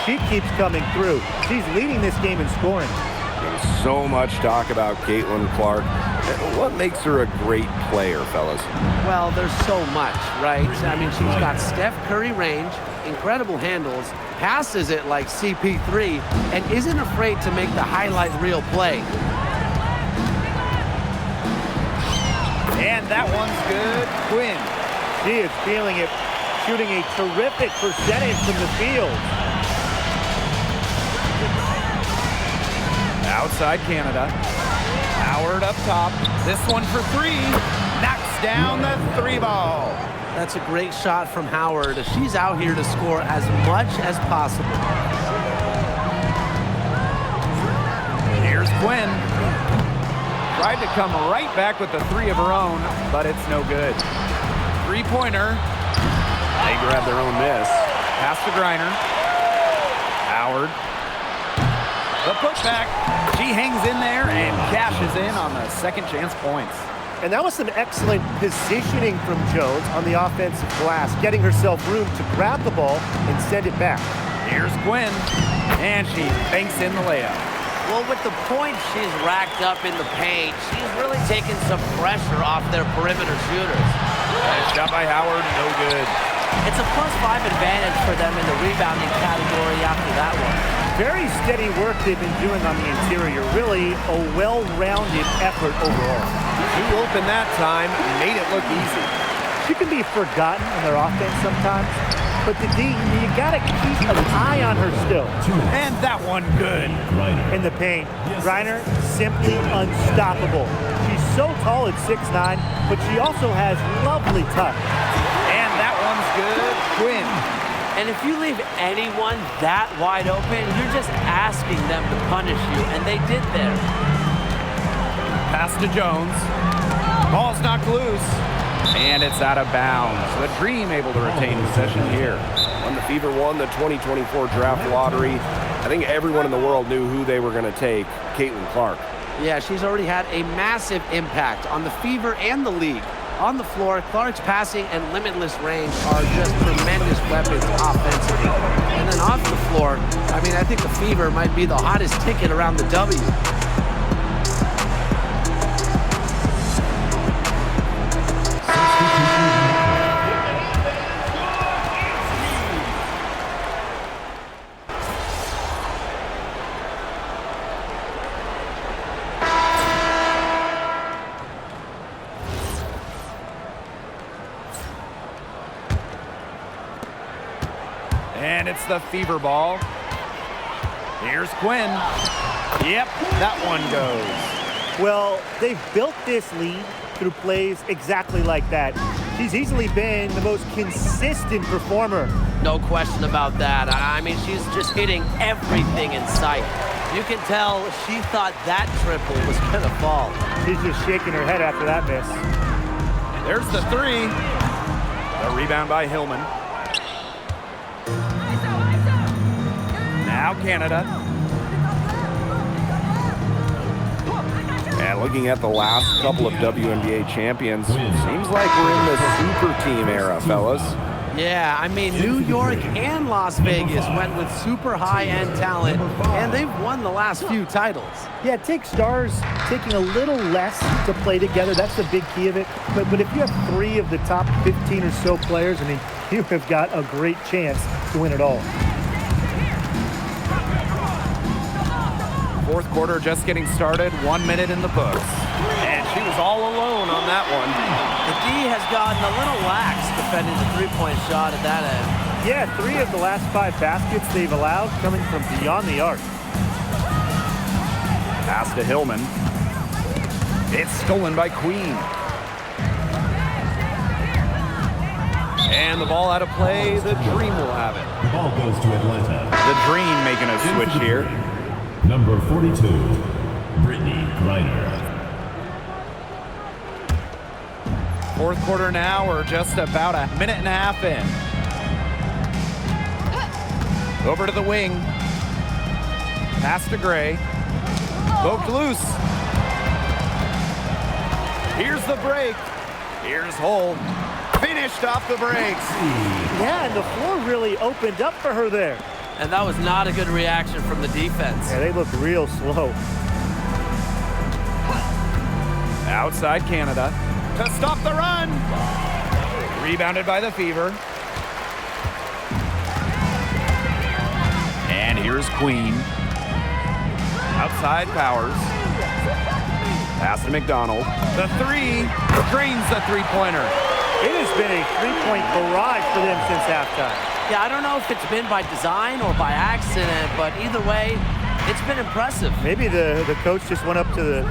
She keeps coming through. She's leading this game in scoring. There's so much talk about Caitlin Clark. What makes her a great player, fellas? Well, there's so much, right? I mean, she's got Steph Curry range, incredible handles, passes it like CP3, and isn't afraid to make the highlight reel play. And that one's good. Quinn. She is feeling it, shooting a terrific percentage from the field. Outside Canada. Howard up top. This one for 3. Knocks down the 3 ball. That's a great shot from Howard. She's out here to score as much as possible. Here's Quinn. Tried to come right back with the 3 of her own, but it's no good. 3-pointer. They grab their own miss. Pass to Griner. Howard. The putback. She hangs in there and cashes in on the second chance points. And that was some excellent positioning from Jones on the offensive glass, getting herself room to grab the ball and send it back. Here's Quinn, and she banks in the layup. Well, with the points she's racked up in the paint, she's really taken some pressure off their perimeter shooters. Nice shot by Howard, no good. It's a +5 advantage for them in the rebounding category after that one. Very steady work they've been doing on the interior. Really a well-rounded effort overall. Too open that time, made it look easy. She can be forgotten in their offense sometimes, but the D, you gotta keep an eye on her still. And that one good. In the paint, Griner simply unstoppable. She's so tall at 6'9", but she also has lovely touch. And that one's good. Quinn. And if you leave anyone that wide open, you're just asking them to punish you, and they did there. Pass to Jones. Ball's knocked loose. And it's out of bounds. The Dream able to retain possession here. When the Fever won the 2024 draft lottery, I think everyone in the world knew who they were going to take, Caitlin Clark. Yeah, she's already had a massive impact on the Fever and the league. On the floor, Clark's passing and limitless range are just tremendous weapons offensively. And then off the floor, I mean, I think the Fever might be the hottest ticket around the W. And it's the Fever ball. Here's Quinn. Yep, that one goes. Well, they've built this lead through plays exactly like that. She's easily been the most consistent performer. No question about that. I mean, she's just hitting everything in sight. You can tell she thought that triple was going to fall. She's just shaking her head after that miss. There's the three. The rebound by Hillman. Now Canada. And looking at the last couple of WNBA champions, seems like we're in the super team era, fellas. Yeah, I mean, New York and Las Vegas went with super high-end talent, and they've won the last few titles. Yeah, take stars taking a little less to play together. That's the big key of it. But if you have 3 of the top 15 or so players, I mean, you have got a great chance to win it all. Fourth quarter just getting started, 1 minute in the books. And she was all alone on that one. The D has gotten a little lax defending the three-point shot at that end. Yeah, 3 of the last 5 baskets they've allowed coming from beyond the arc. Pass to Hillman. It's stolen by Queen. And the ball out of play, the Dream will have it. The ball goes to Atlanta. The Dream making a switch here. Number 42, Brittany Griner. Fourth quarter now, we're just about a minute and a half in. Over to the wing. Pass to Gray. Poked loose. Here's the break. Here's Hull. Finished off the brakes. Yeah, and the floor really opened up for her there. And that was not a good reaction from the defense. Yeah, they looked real slow. Outside Canada to stop the run. Rebounded by the Fever. And here's Queen. Outside Powers. Pass to McDonald. The three drains the three-pointer. It has been a three-point barrage for them since halftime. Yeah, I don't know if it's been by design or by accident, but either way, it's been impressive. Maybe the coach just went up to the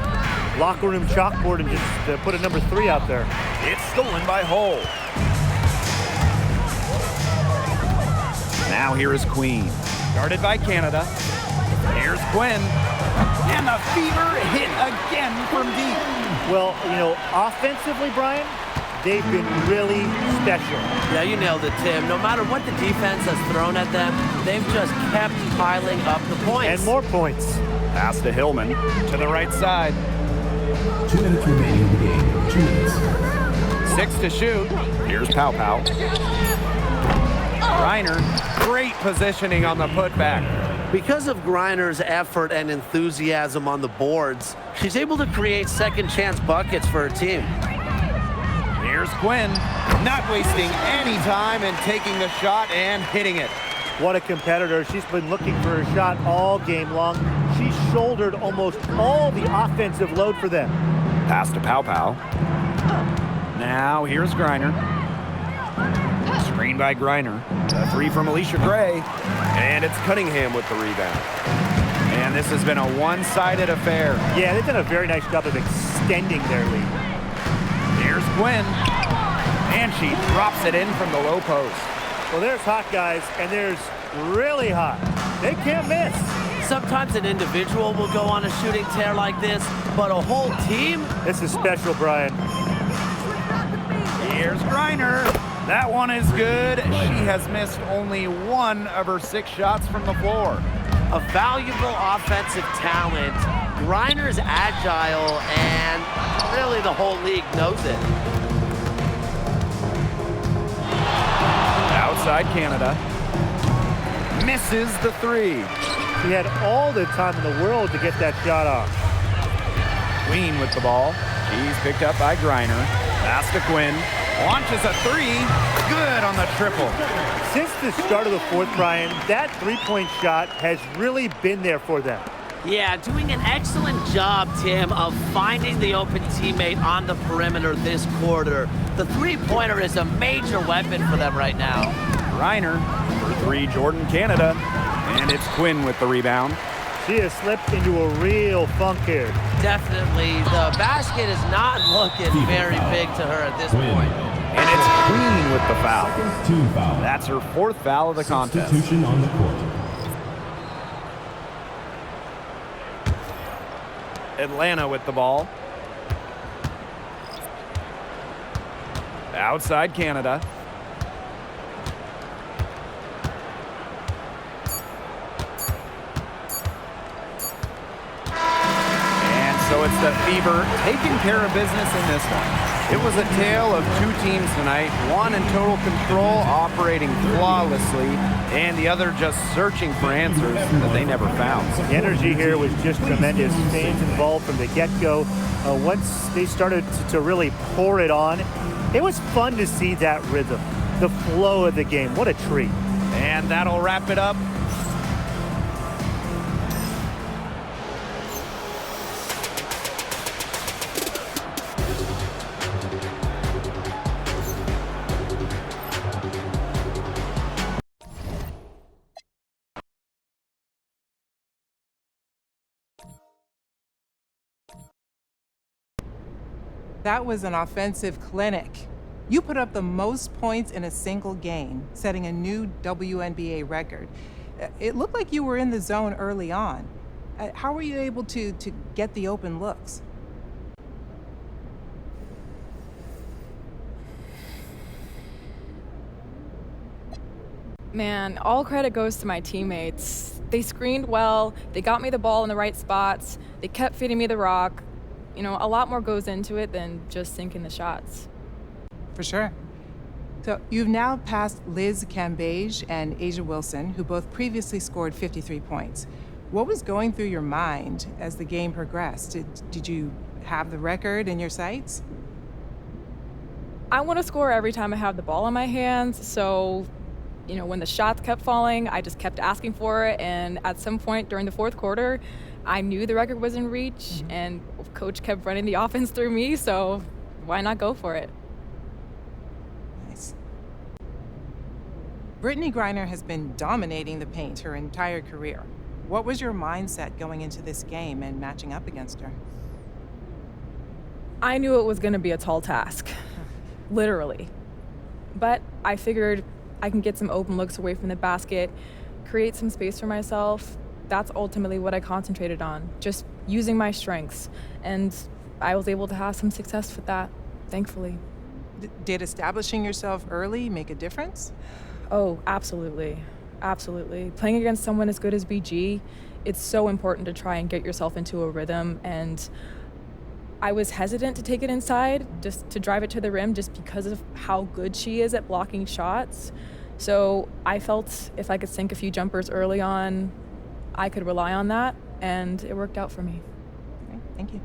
locker room chalkboard and just put a number 3 out there. It's stolen by Hull. Now here is Queen. Guarded by Canada. Here's Quinn. And the Fever hit again from deep. Well, you know, offensively, Brian, they've been really special. Yeah, you nailed it, Tim. No matter what the defense has thrown at them, they've just kept piling up the points. And more points. Pass to Hillman. To the right side. 2 minutes remaining in the game. 2 minutes. 6 to shoot. Here's Pow Pow. Griner, great positioning on the putback. Because of Griner's effort and enthusiasm on the boards, she's able to create second chance buckets for her team. Here's Quinn, not wasting any time and taking the shot and hitting it. What a competitor. She's been looking for a shot all game long. She shouldered almost all the offensive load for them. Pass to Pow Pow. Now here's Griner. Screen by Griner. The three from Alicia Gray. And it's Cunningham with the rebound. And this has been a one-sided affair. Yeah, they've done a very nice job of extending their lead. Here's Quinn. And she drops it in from the low post. Well, there's hot guys, and there's really hot. They can't miss. Sometimes an individual will go on a shooting tear like this, but a whole team? This is special, Brian. Here's Griner. That one is good. She has missed only 1 of her 6 shots from the floor. A valuable offensive talent. Griner's agile, and really the whole league knows it. Outside Canada. Misses the three. He had all the time in the world to get that shot off. Queen with the ball. She's picked up by Griner. Pass to Quinn. Launches a three. Good on the triple. Since the start of the fourth, Brian, that three-point shot has really been there for them. Yeah, doing an excellent job, Tim, of finding the open teammate on the perimeter this quarter. The three-pointer is a major weapon for them right now. Griner for three, Jordan Canada. And it's Quinn with the rebound. She has slipped into a real funk here. Definitely. The basket is not looking very big to her at this point. And it's Queen with the foul. Two foul. That's her fourth foul of the contest. Substitution on the court. Atlanta with the ball. Outside Canada. So it's the Fever taking care of business in this one. It was a tale of two teams tonight, one in total control, operating flawlessly, and the other just searching for answers that they never found. The energy here was just tremendous. Fans involved from the get-go. Once they started to really pour it on, it was fun to see that rhythm, the flow of the game. What a treat. And that'll wrap it up. That was an offensive clinic. You put up the most points in a single game, setting a new WNBA record. It looked like you were in the zone early on. How were you able to get the open looks? Man, all credit goes to my teammates. They screened well, they got me the ball in the right spots, they kept feeding me the rock. You know, a lot more goes into it than just sinking the shots. For sure. So you've now passed Liz Cambage and Asia Wilson, who both previously scored 53 points. What was going through your mind as the game progressed? Did you have the record in your sights? I want to score every time I have the ball in my hands, so, you know, when the shots kept falling, I just kept asking for it, and at some point during the fourth quarter, I knew the record was in reach, and coach kept running the offense through me, so why not go for it? Nice. Brittany Griner has been dominating the paint her entire career. What was your mindset going into this game and matching up against her? I knew it was going to be a tall task, literally. But I figured I can get some open looks away from the basket, create some space for myself. That's ultimately what I concentrated on, just using my strengths. And I was able to have some success with that, thankfully. Did establishing yourself early make a difference? Oh, absolutely. Absolutely. Playing against someone as good as BG, it's so important to try and get yourself into a rhythm. And I was hesitant to take it inside, just to drive it to the rim, just because of how good she is at blocking shots. So I felt if I could sink a few jumpers early on, I could rely on that, and it worked out for me. Okay, thank you.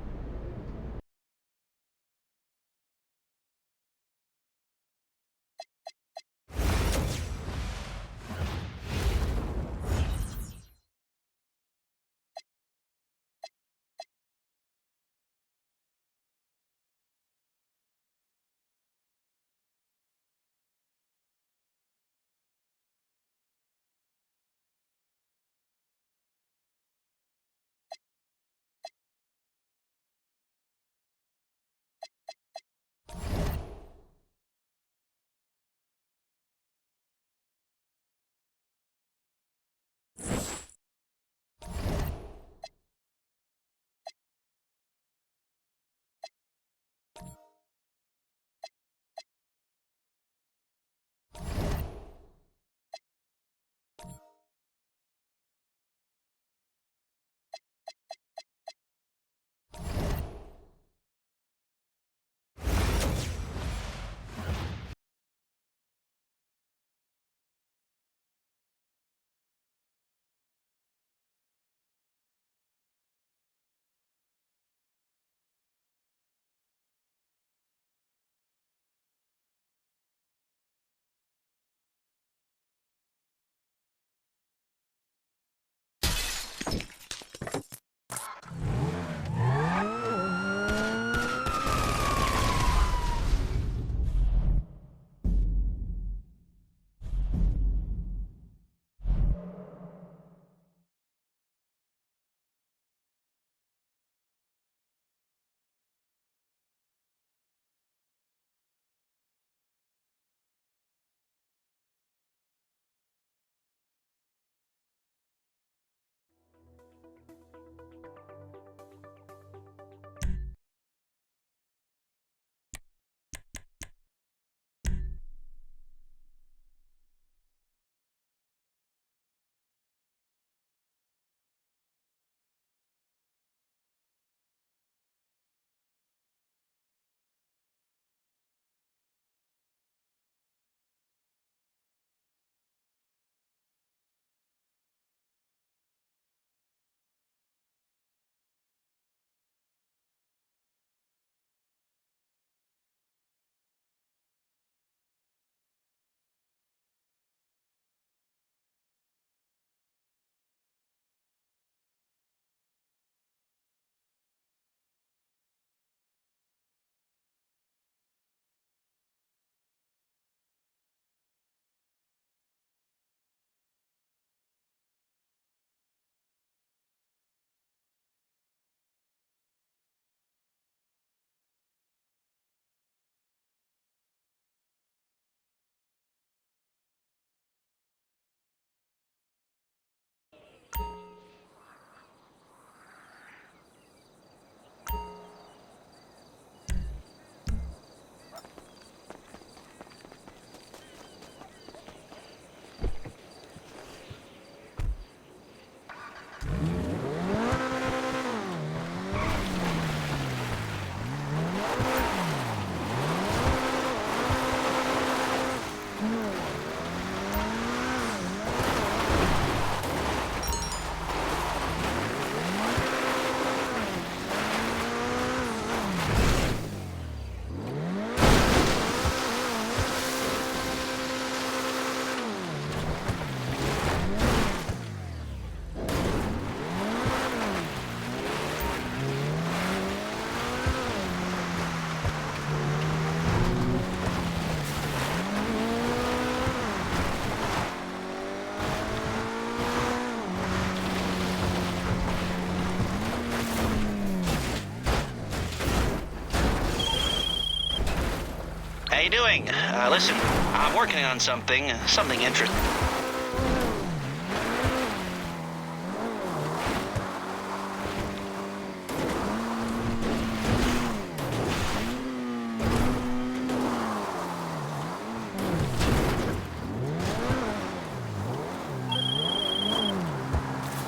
How you doing? Listen, I'm working on something interesting.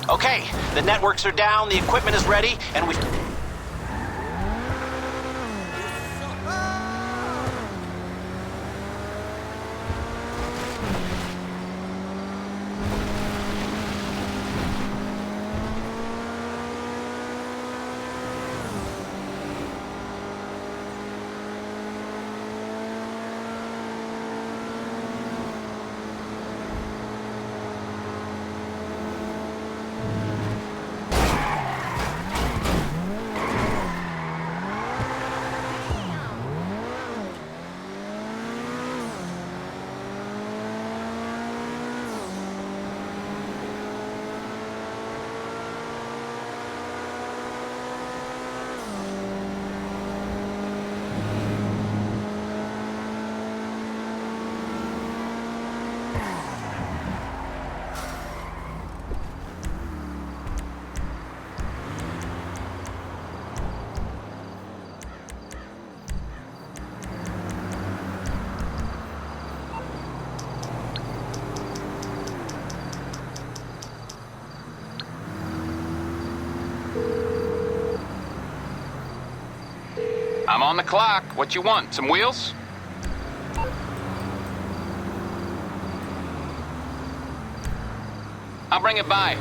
Okay, the networks are down, the equipment is ready, and we've... I'm on the clock. What you want? Some wheels? I'll bring it by.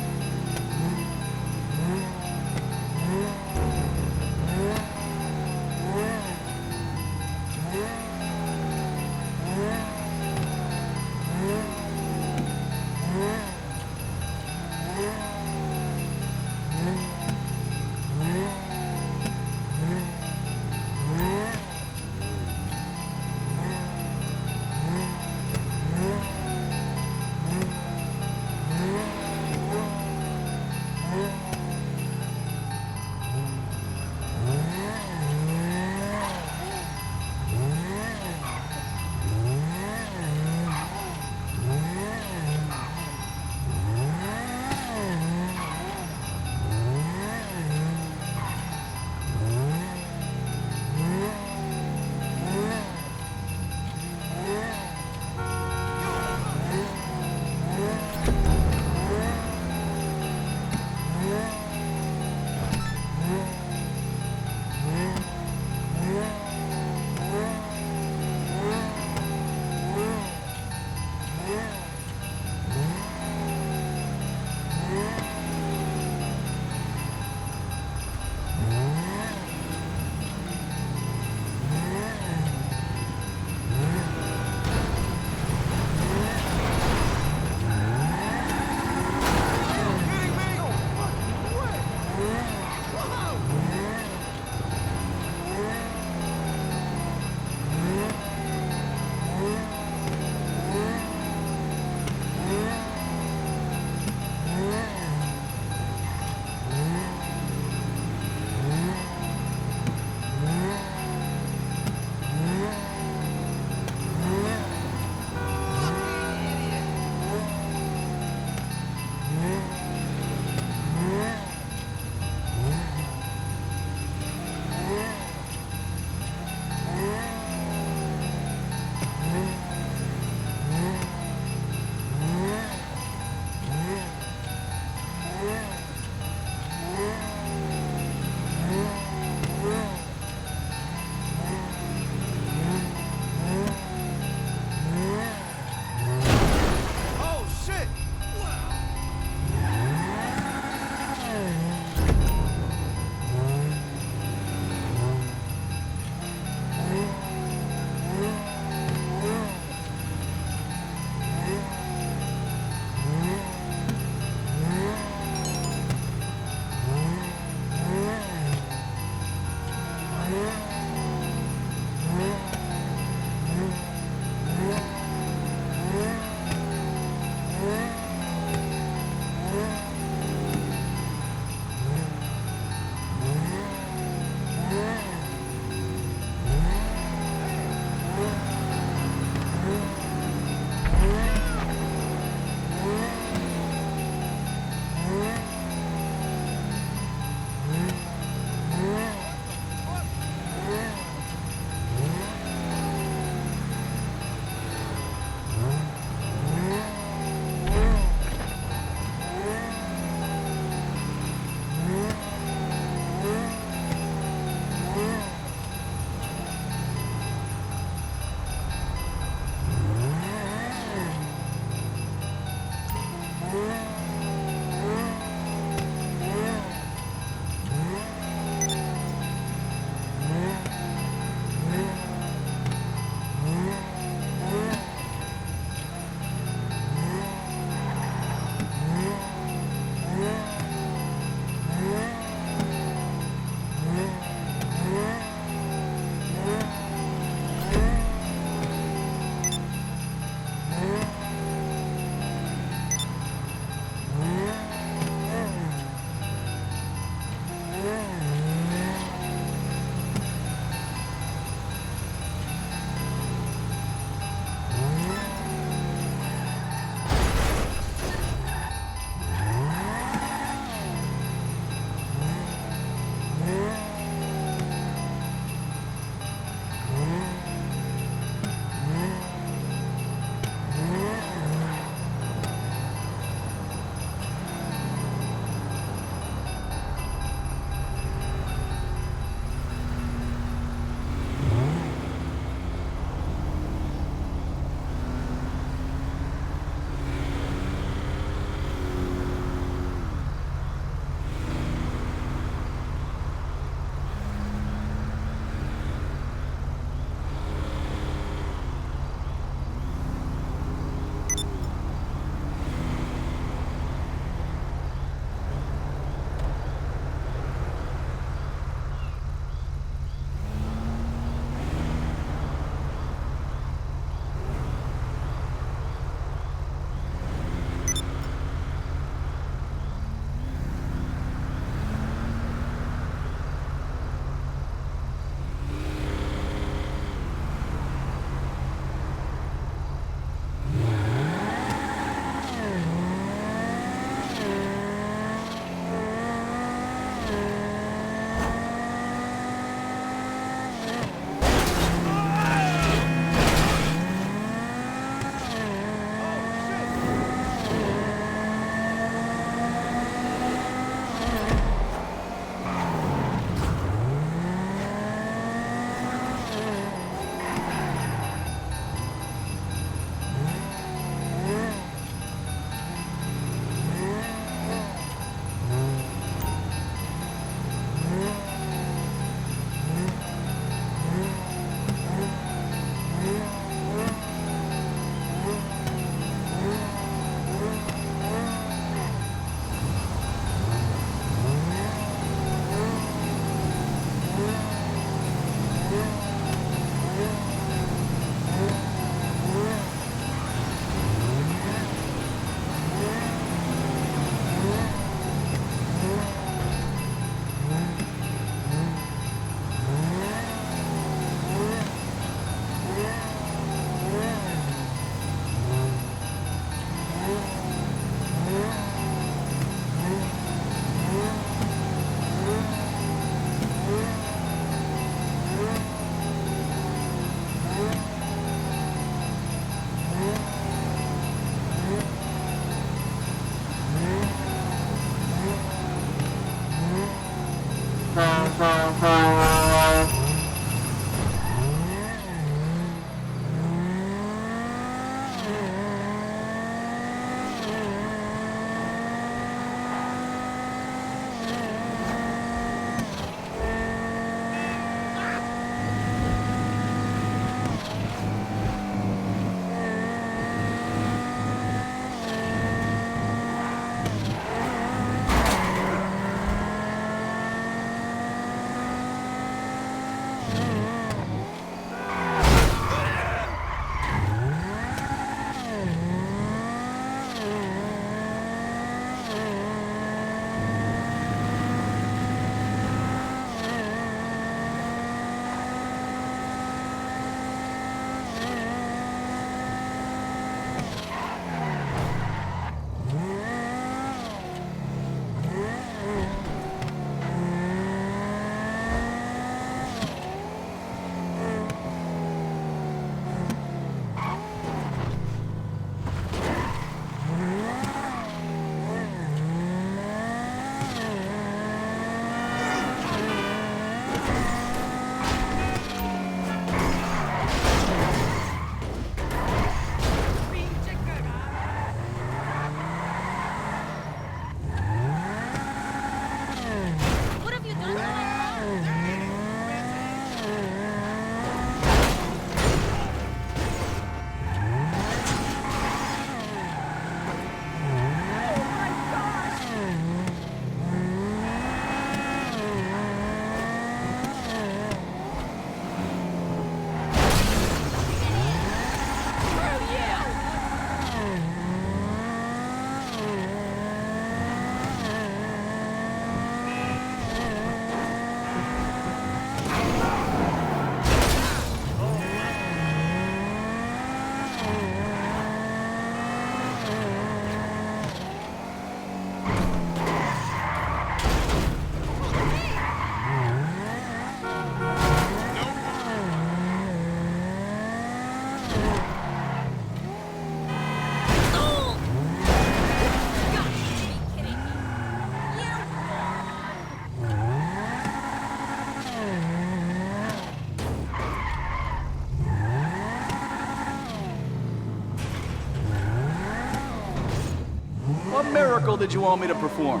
What miracle did you want me to perform?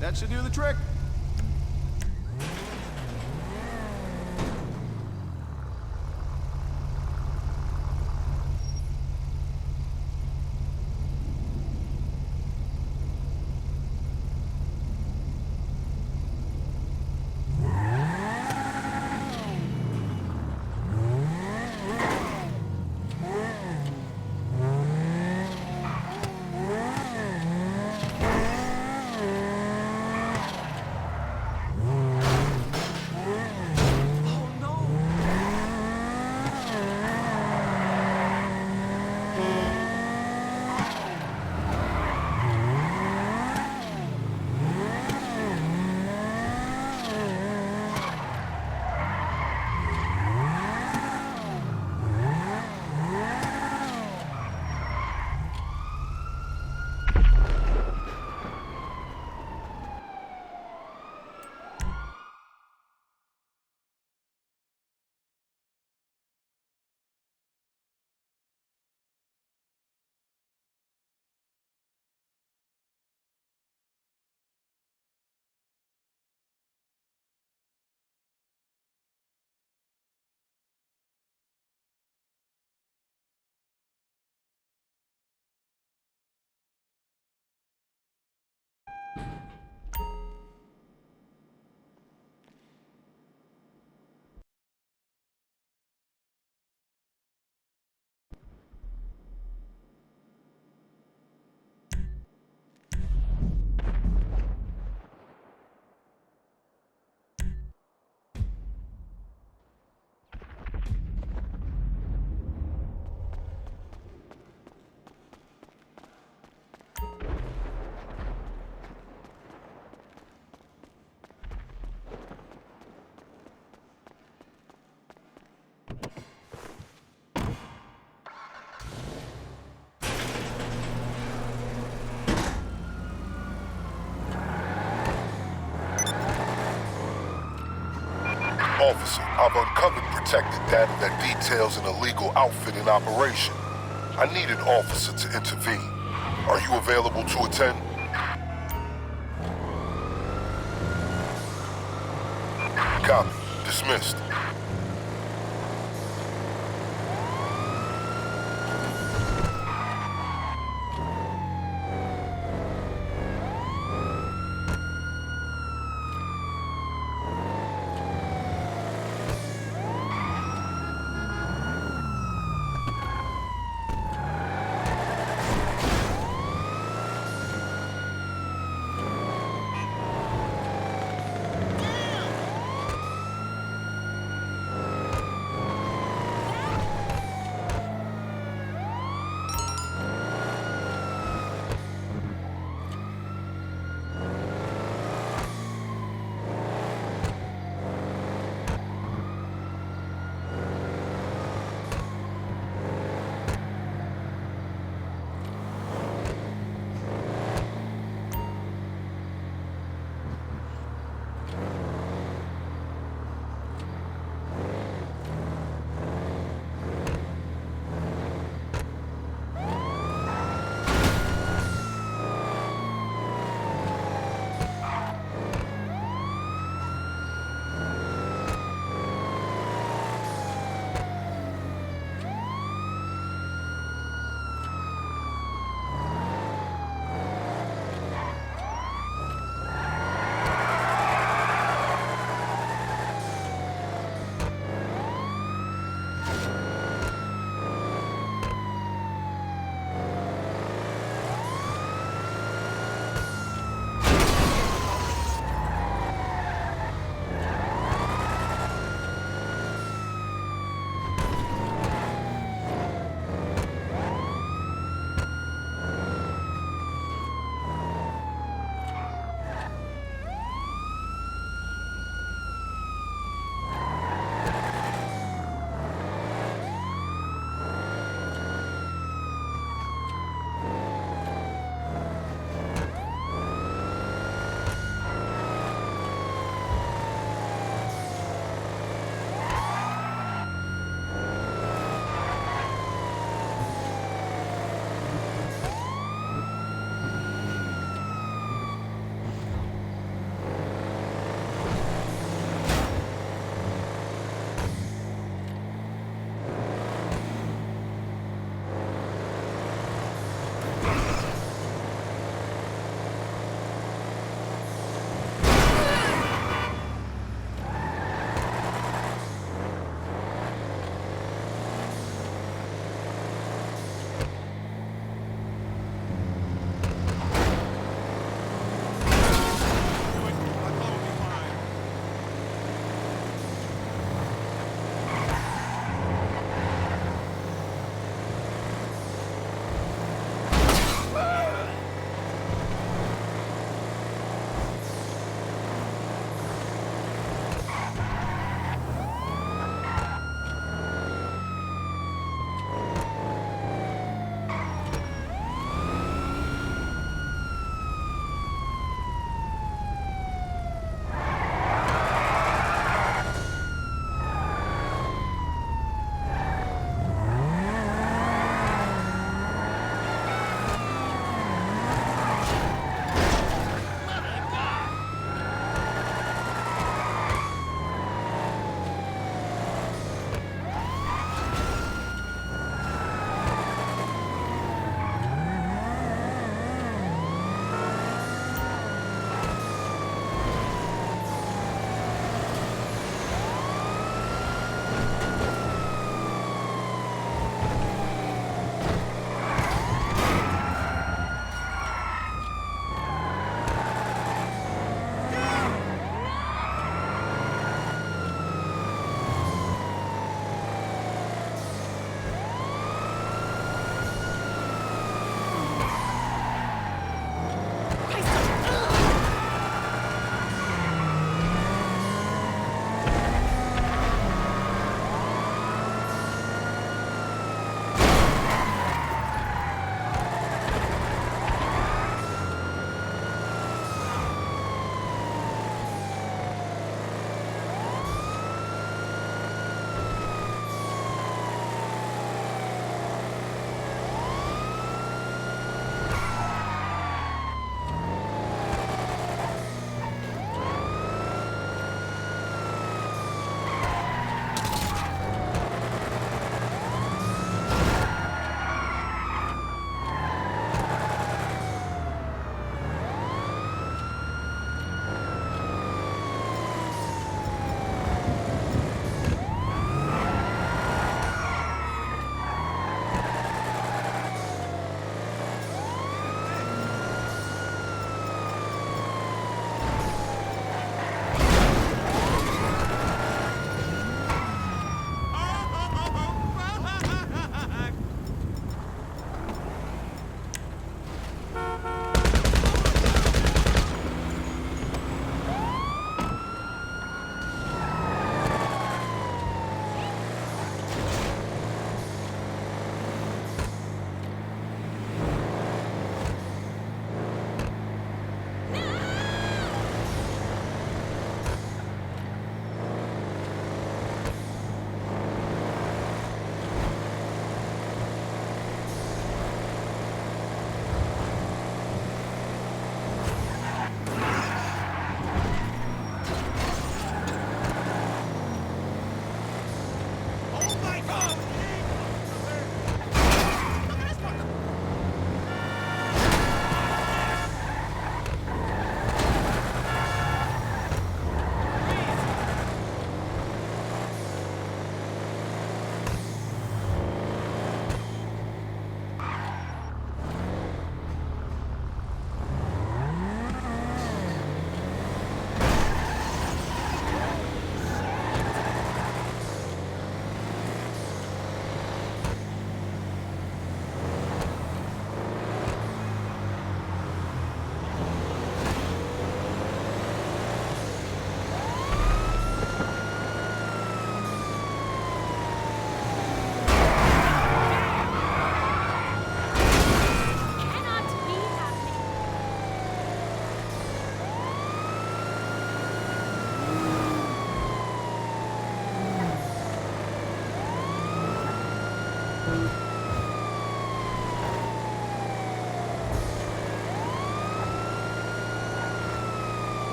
That should do the trick. Officer, I've uncovered protected data that details an illegal outfitting operation. I need an officer to intervene. Are you available to attend? Copy. Dismissed.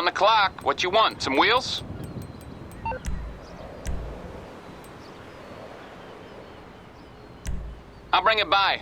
on the clock. What you want? Some wheels? I'll bring it by.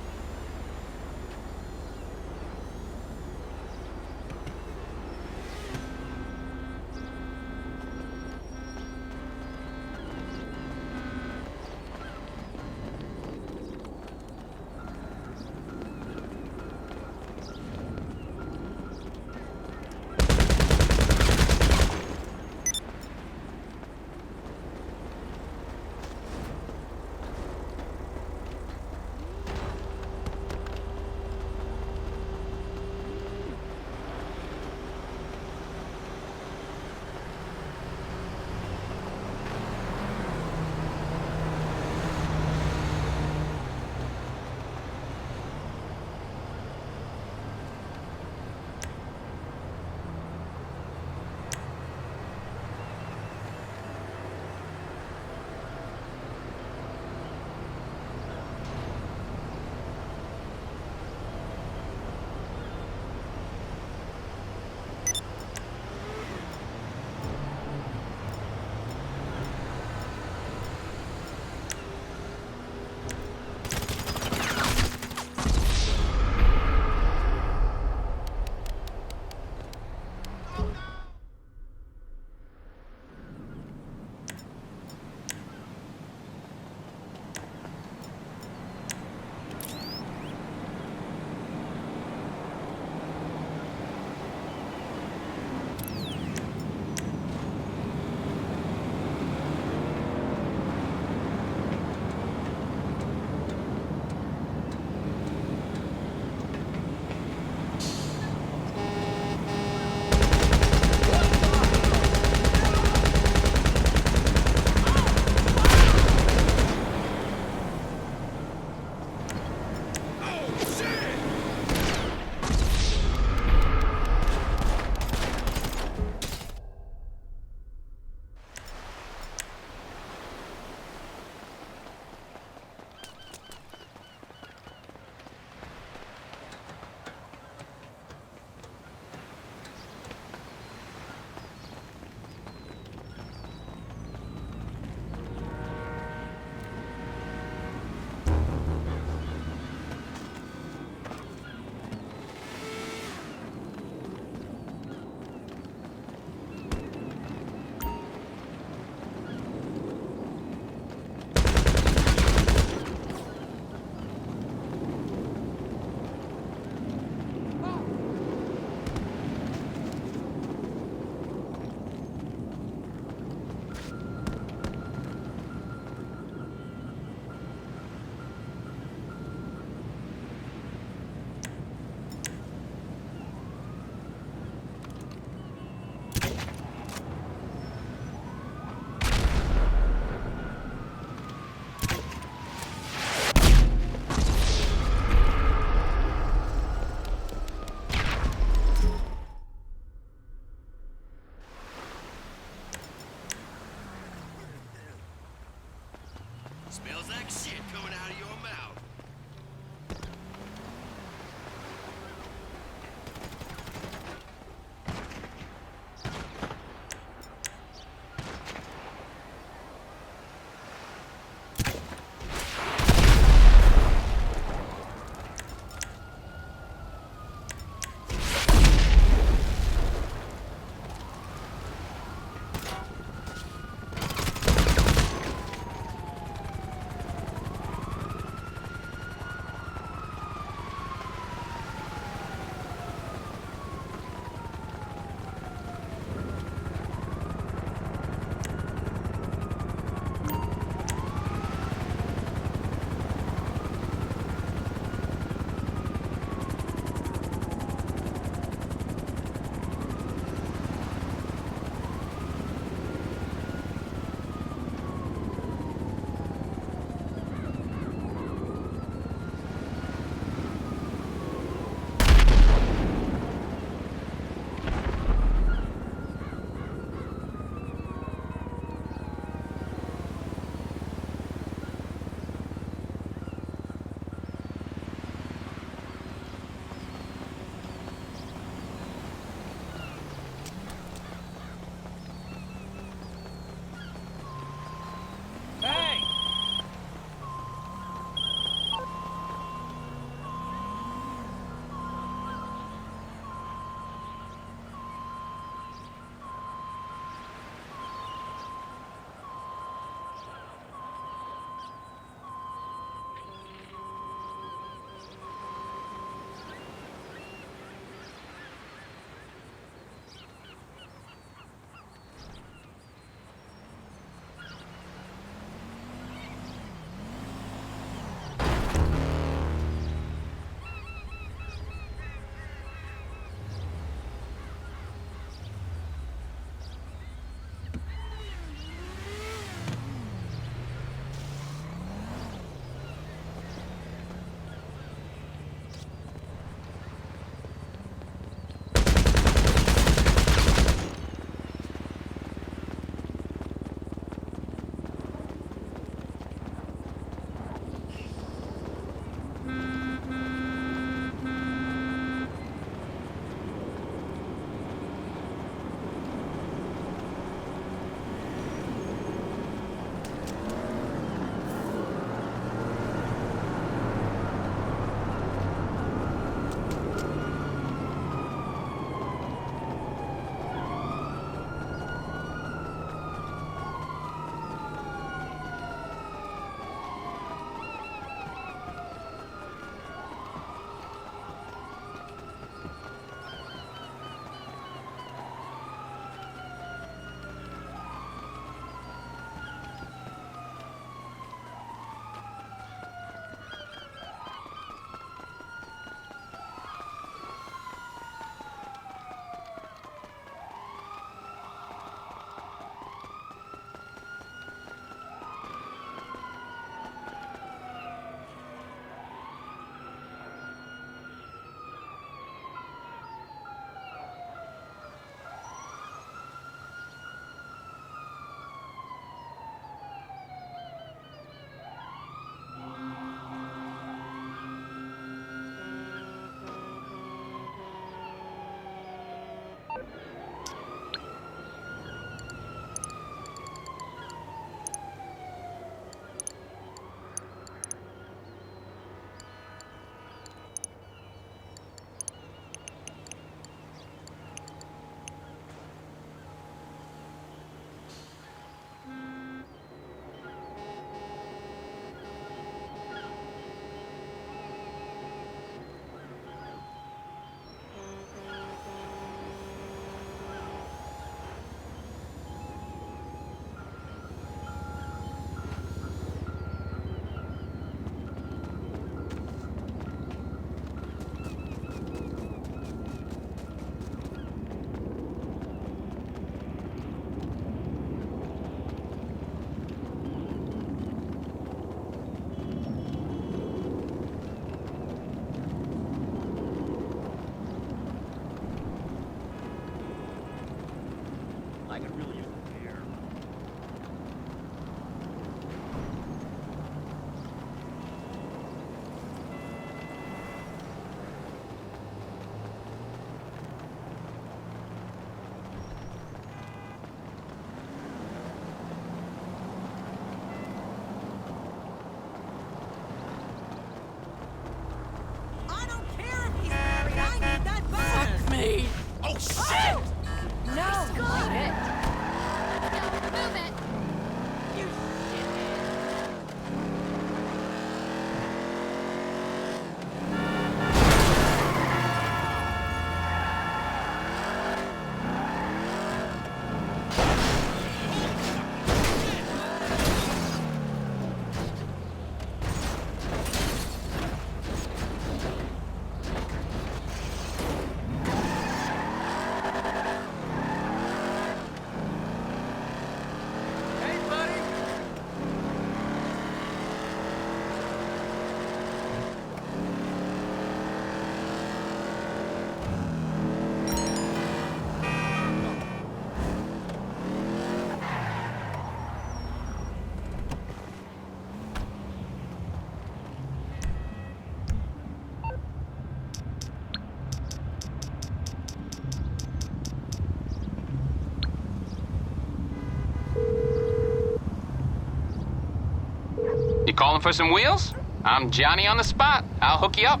Calling for some wheels? I'm Johnny on the spot. I'll hook you up.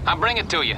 I'll bring it to you.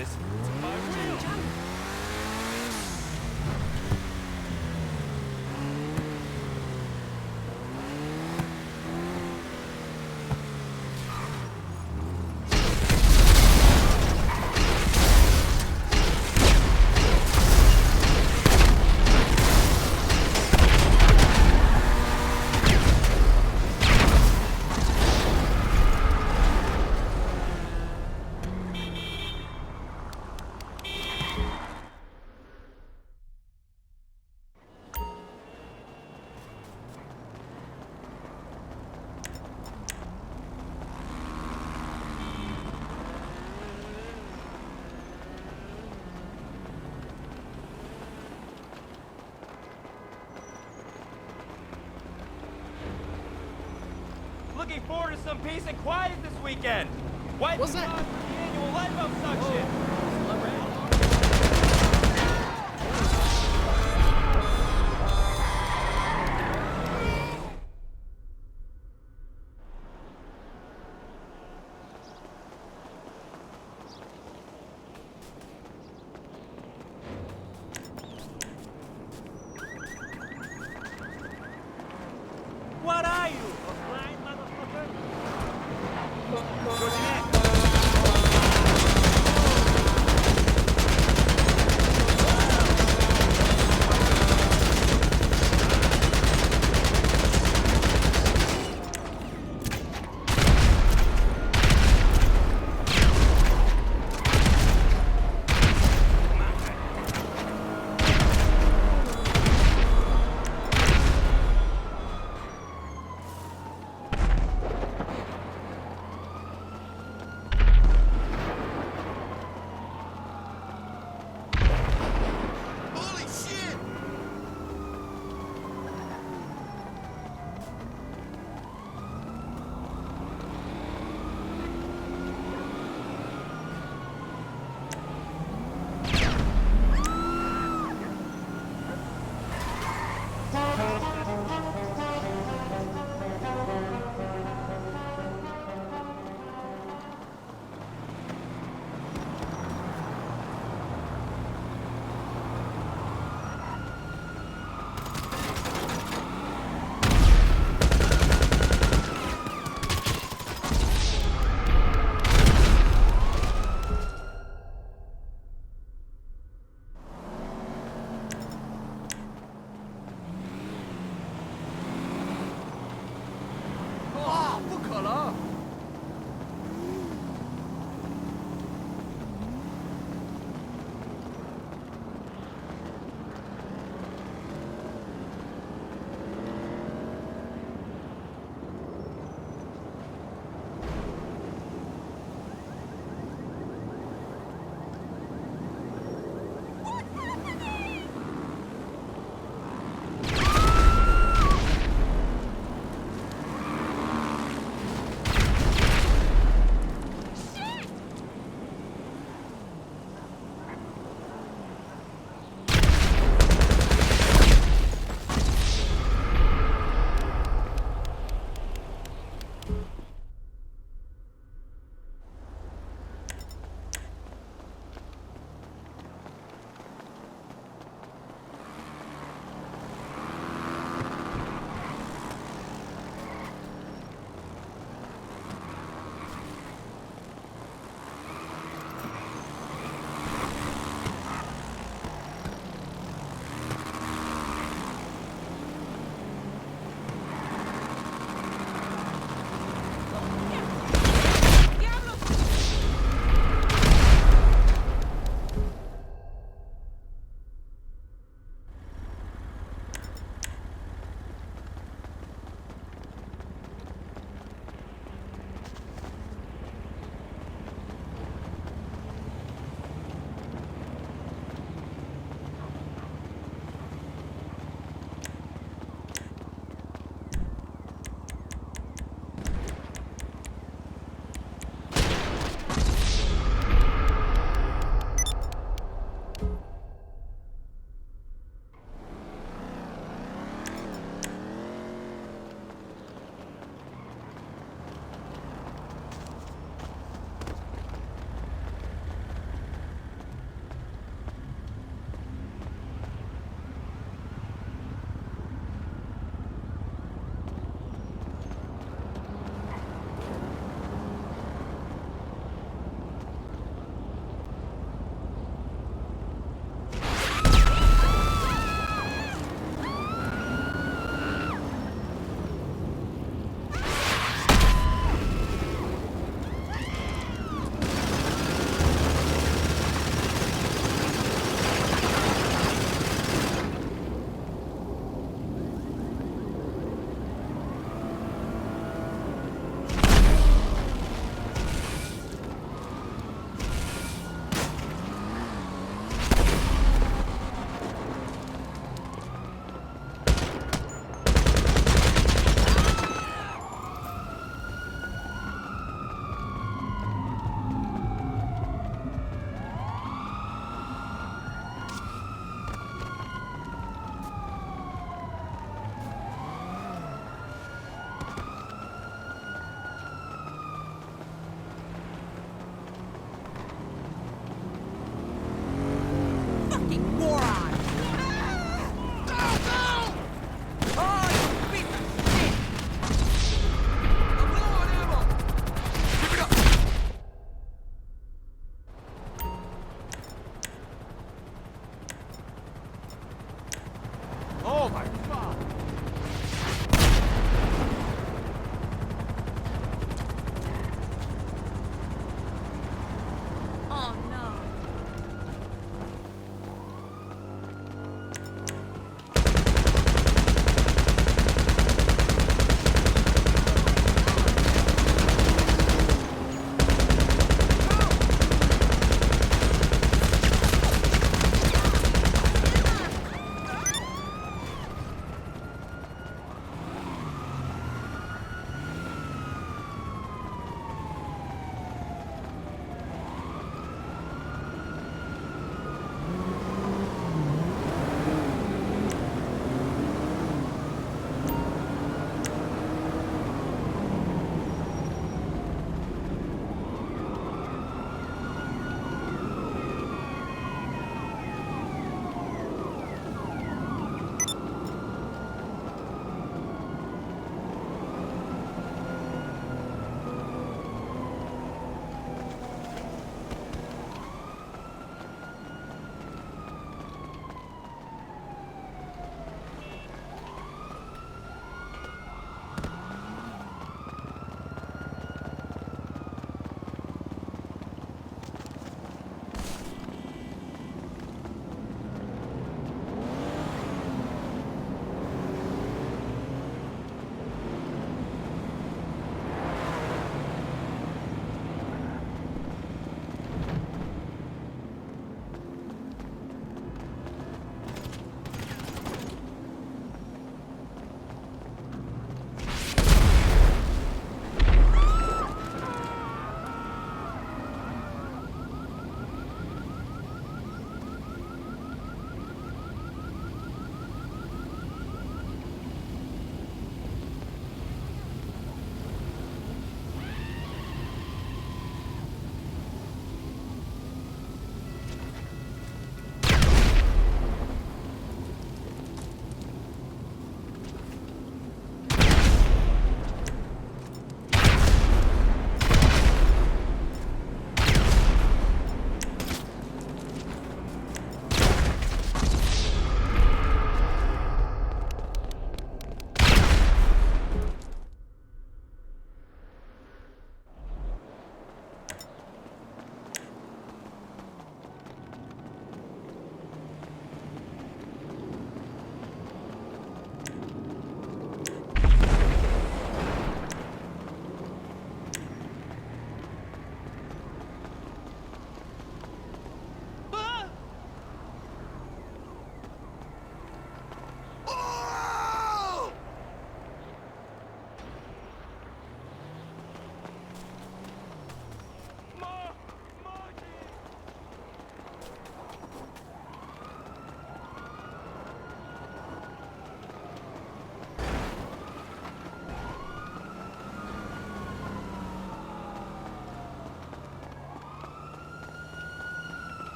this to my room. Looking forward to some peace and quiet this weekend. What's that? For the annual life abduction. What are you? A blind motherfucker? What's next?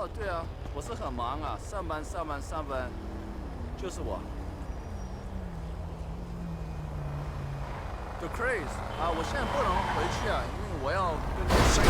哦，对啊，我是很忙啊，上班，就是我。The Craze 啊，我现在不能回去啊，因为我要跟你睡。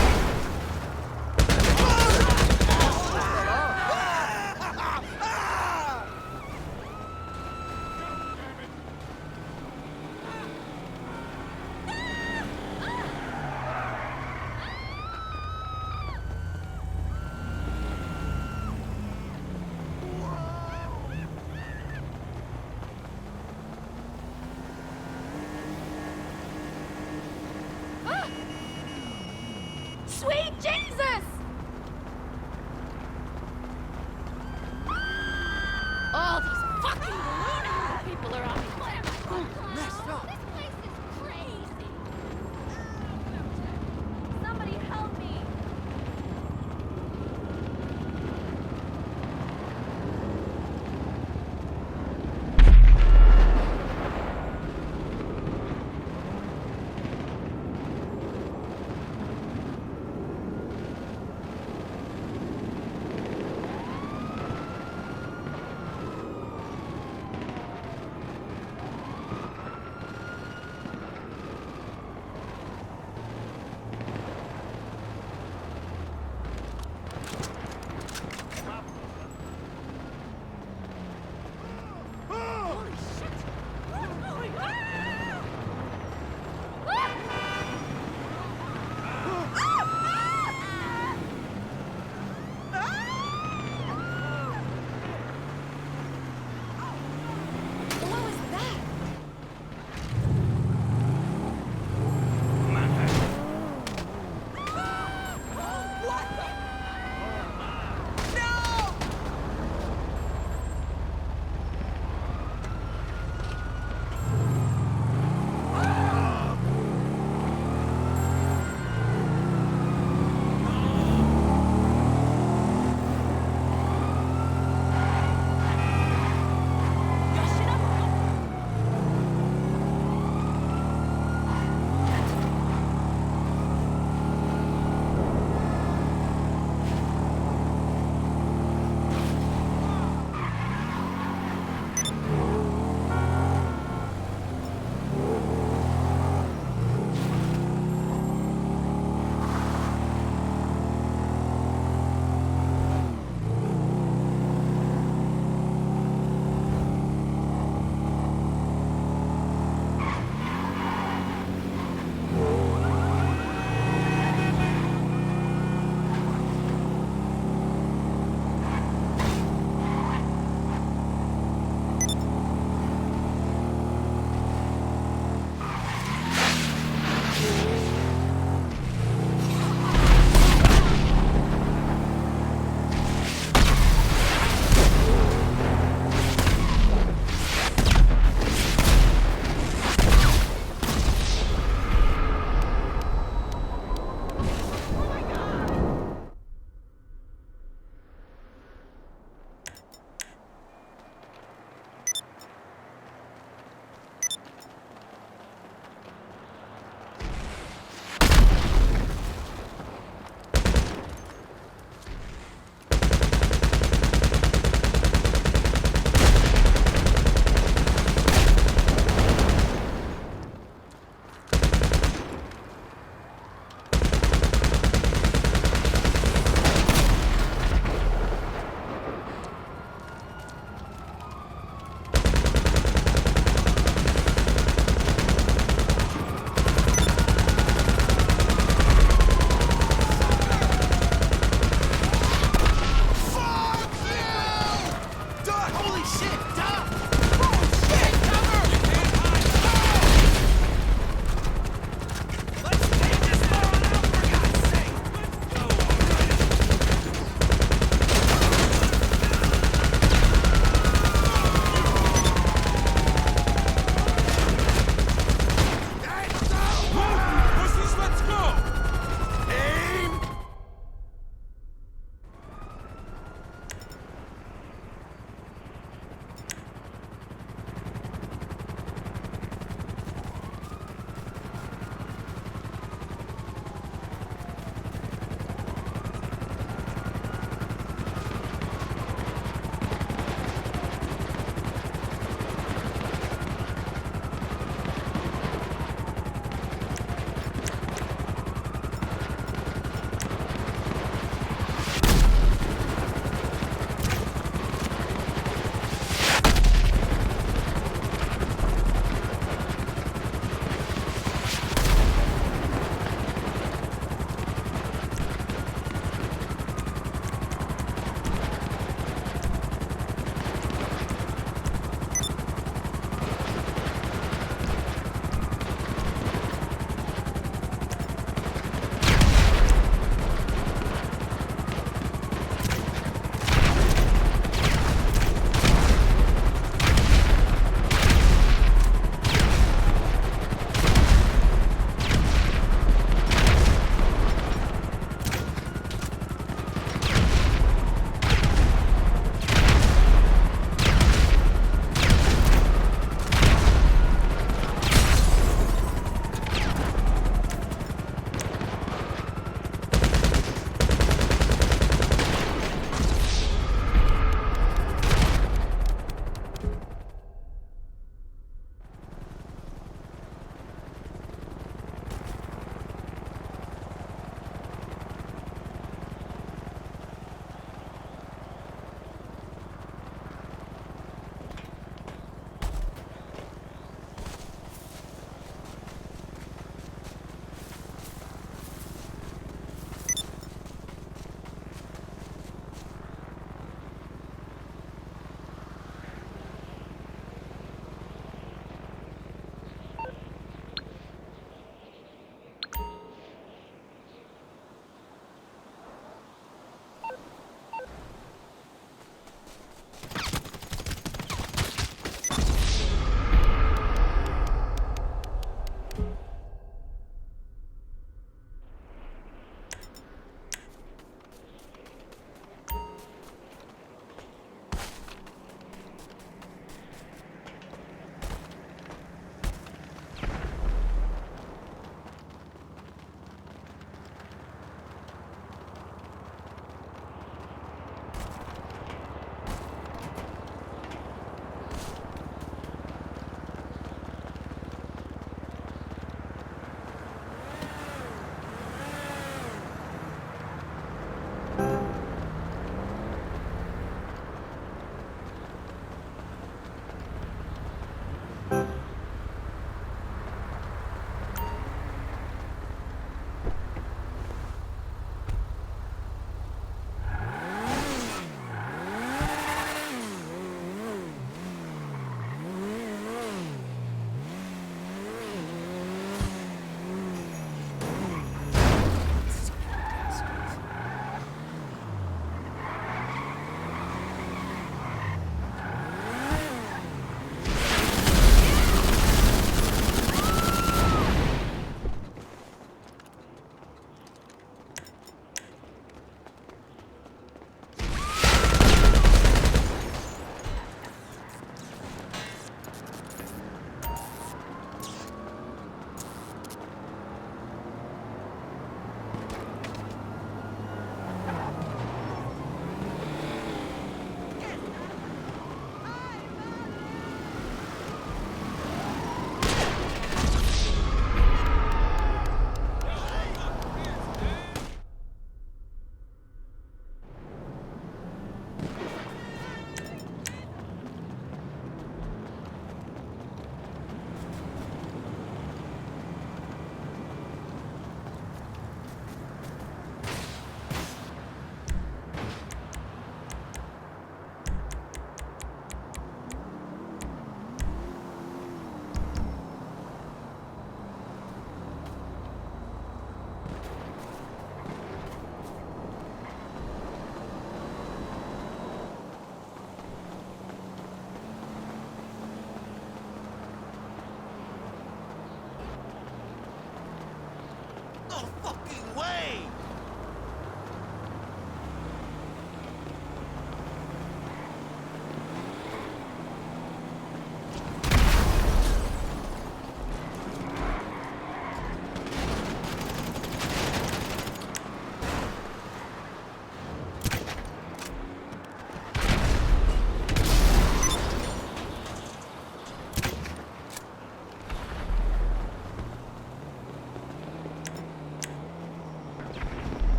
No fucking way!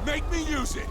Make me use it!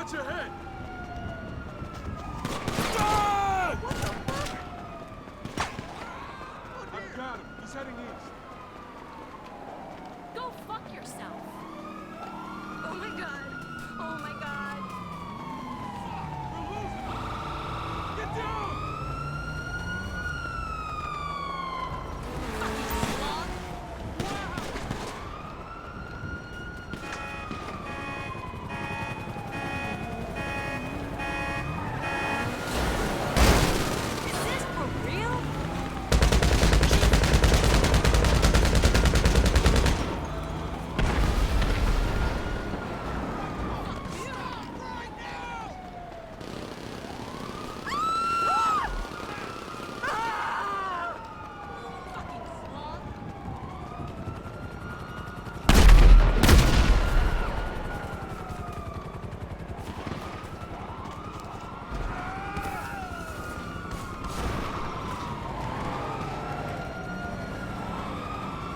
Watch your head! What the fuck? I've got him. He's heading east. Go fuck yourself. Oh my god. Oh my god. We're losing him! Get down! Is this for real?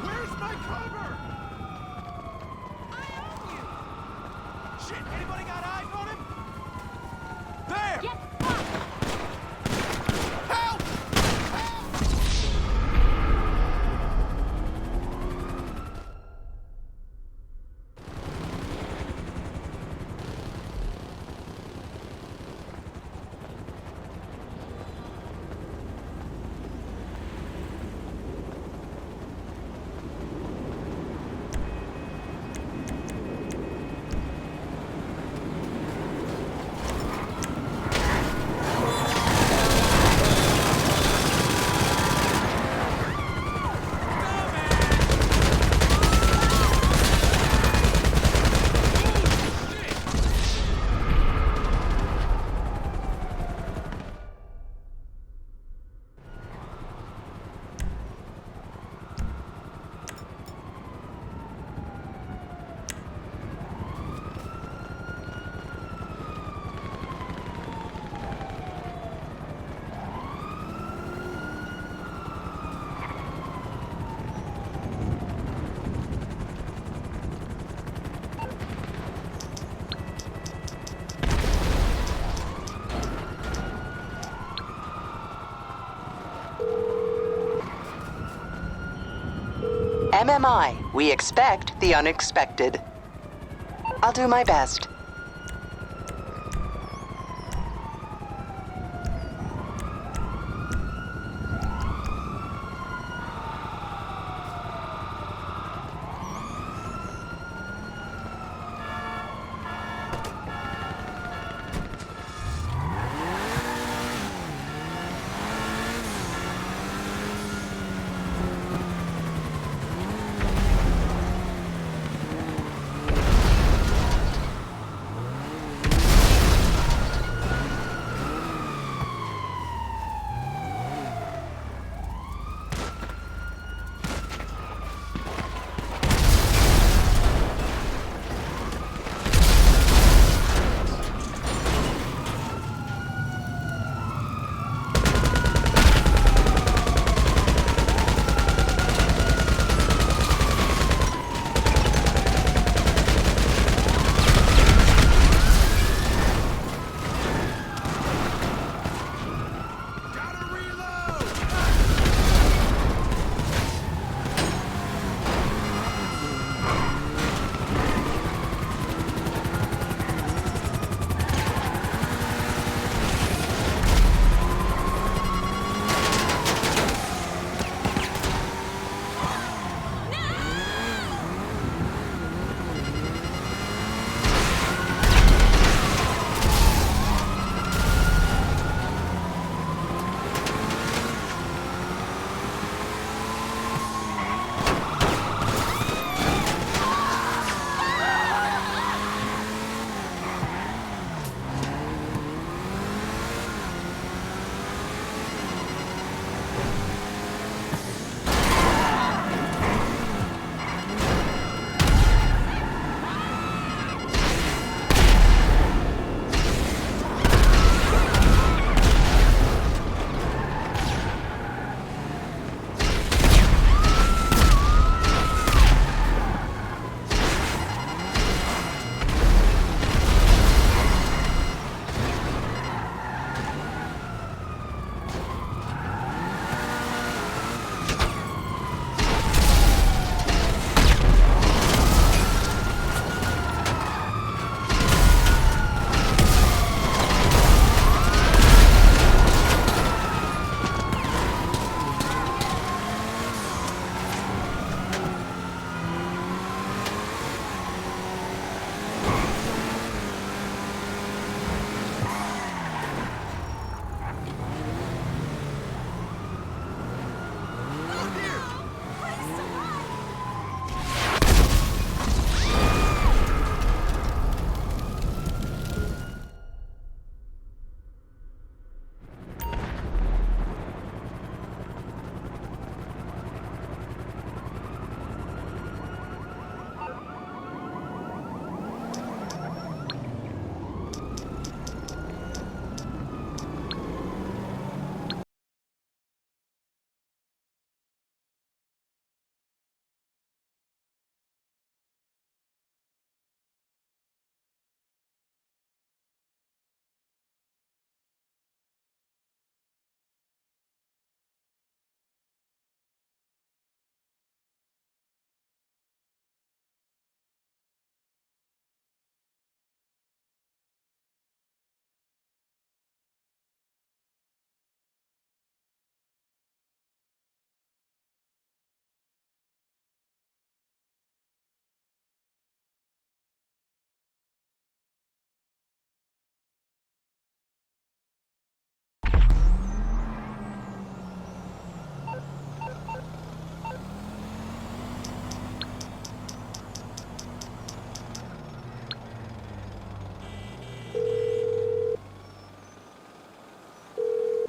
Where's my cover? I own you! Shit, anybody got eyes on him? There! Get fucked! Help! MMI, we expect the unexpected. I'll do my best.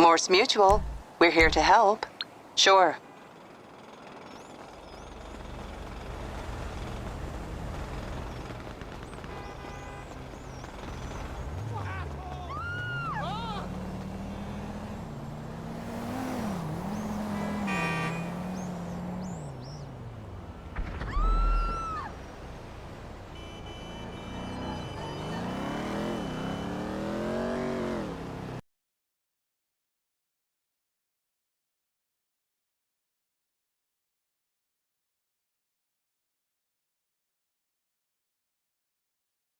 Morse Mutual. We're here to help. Sure.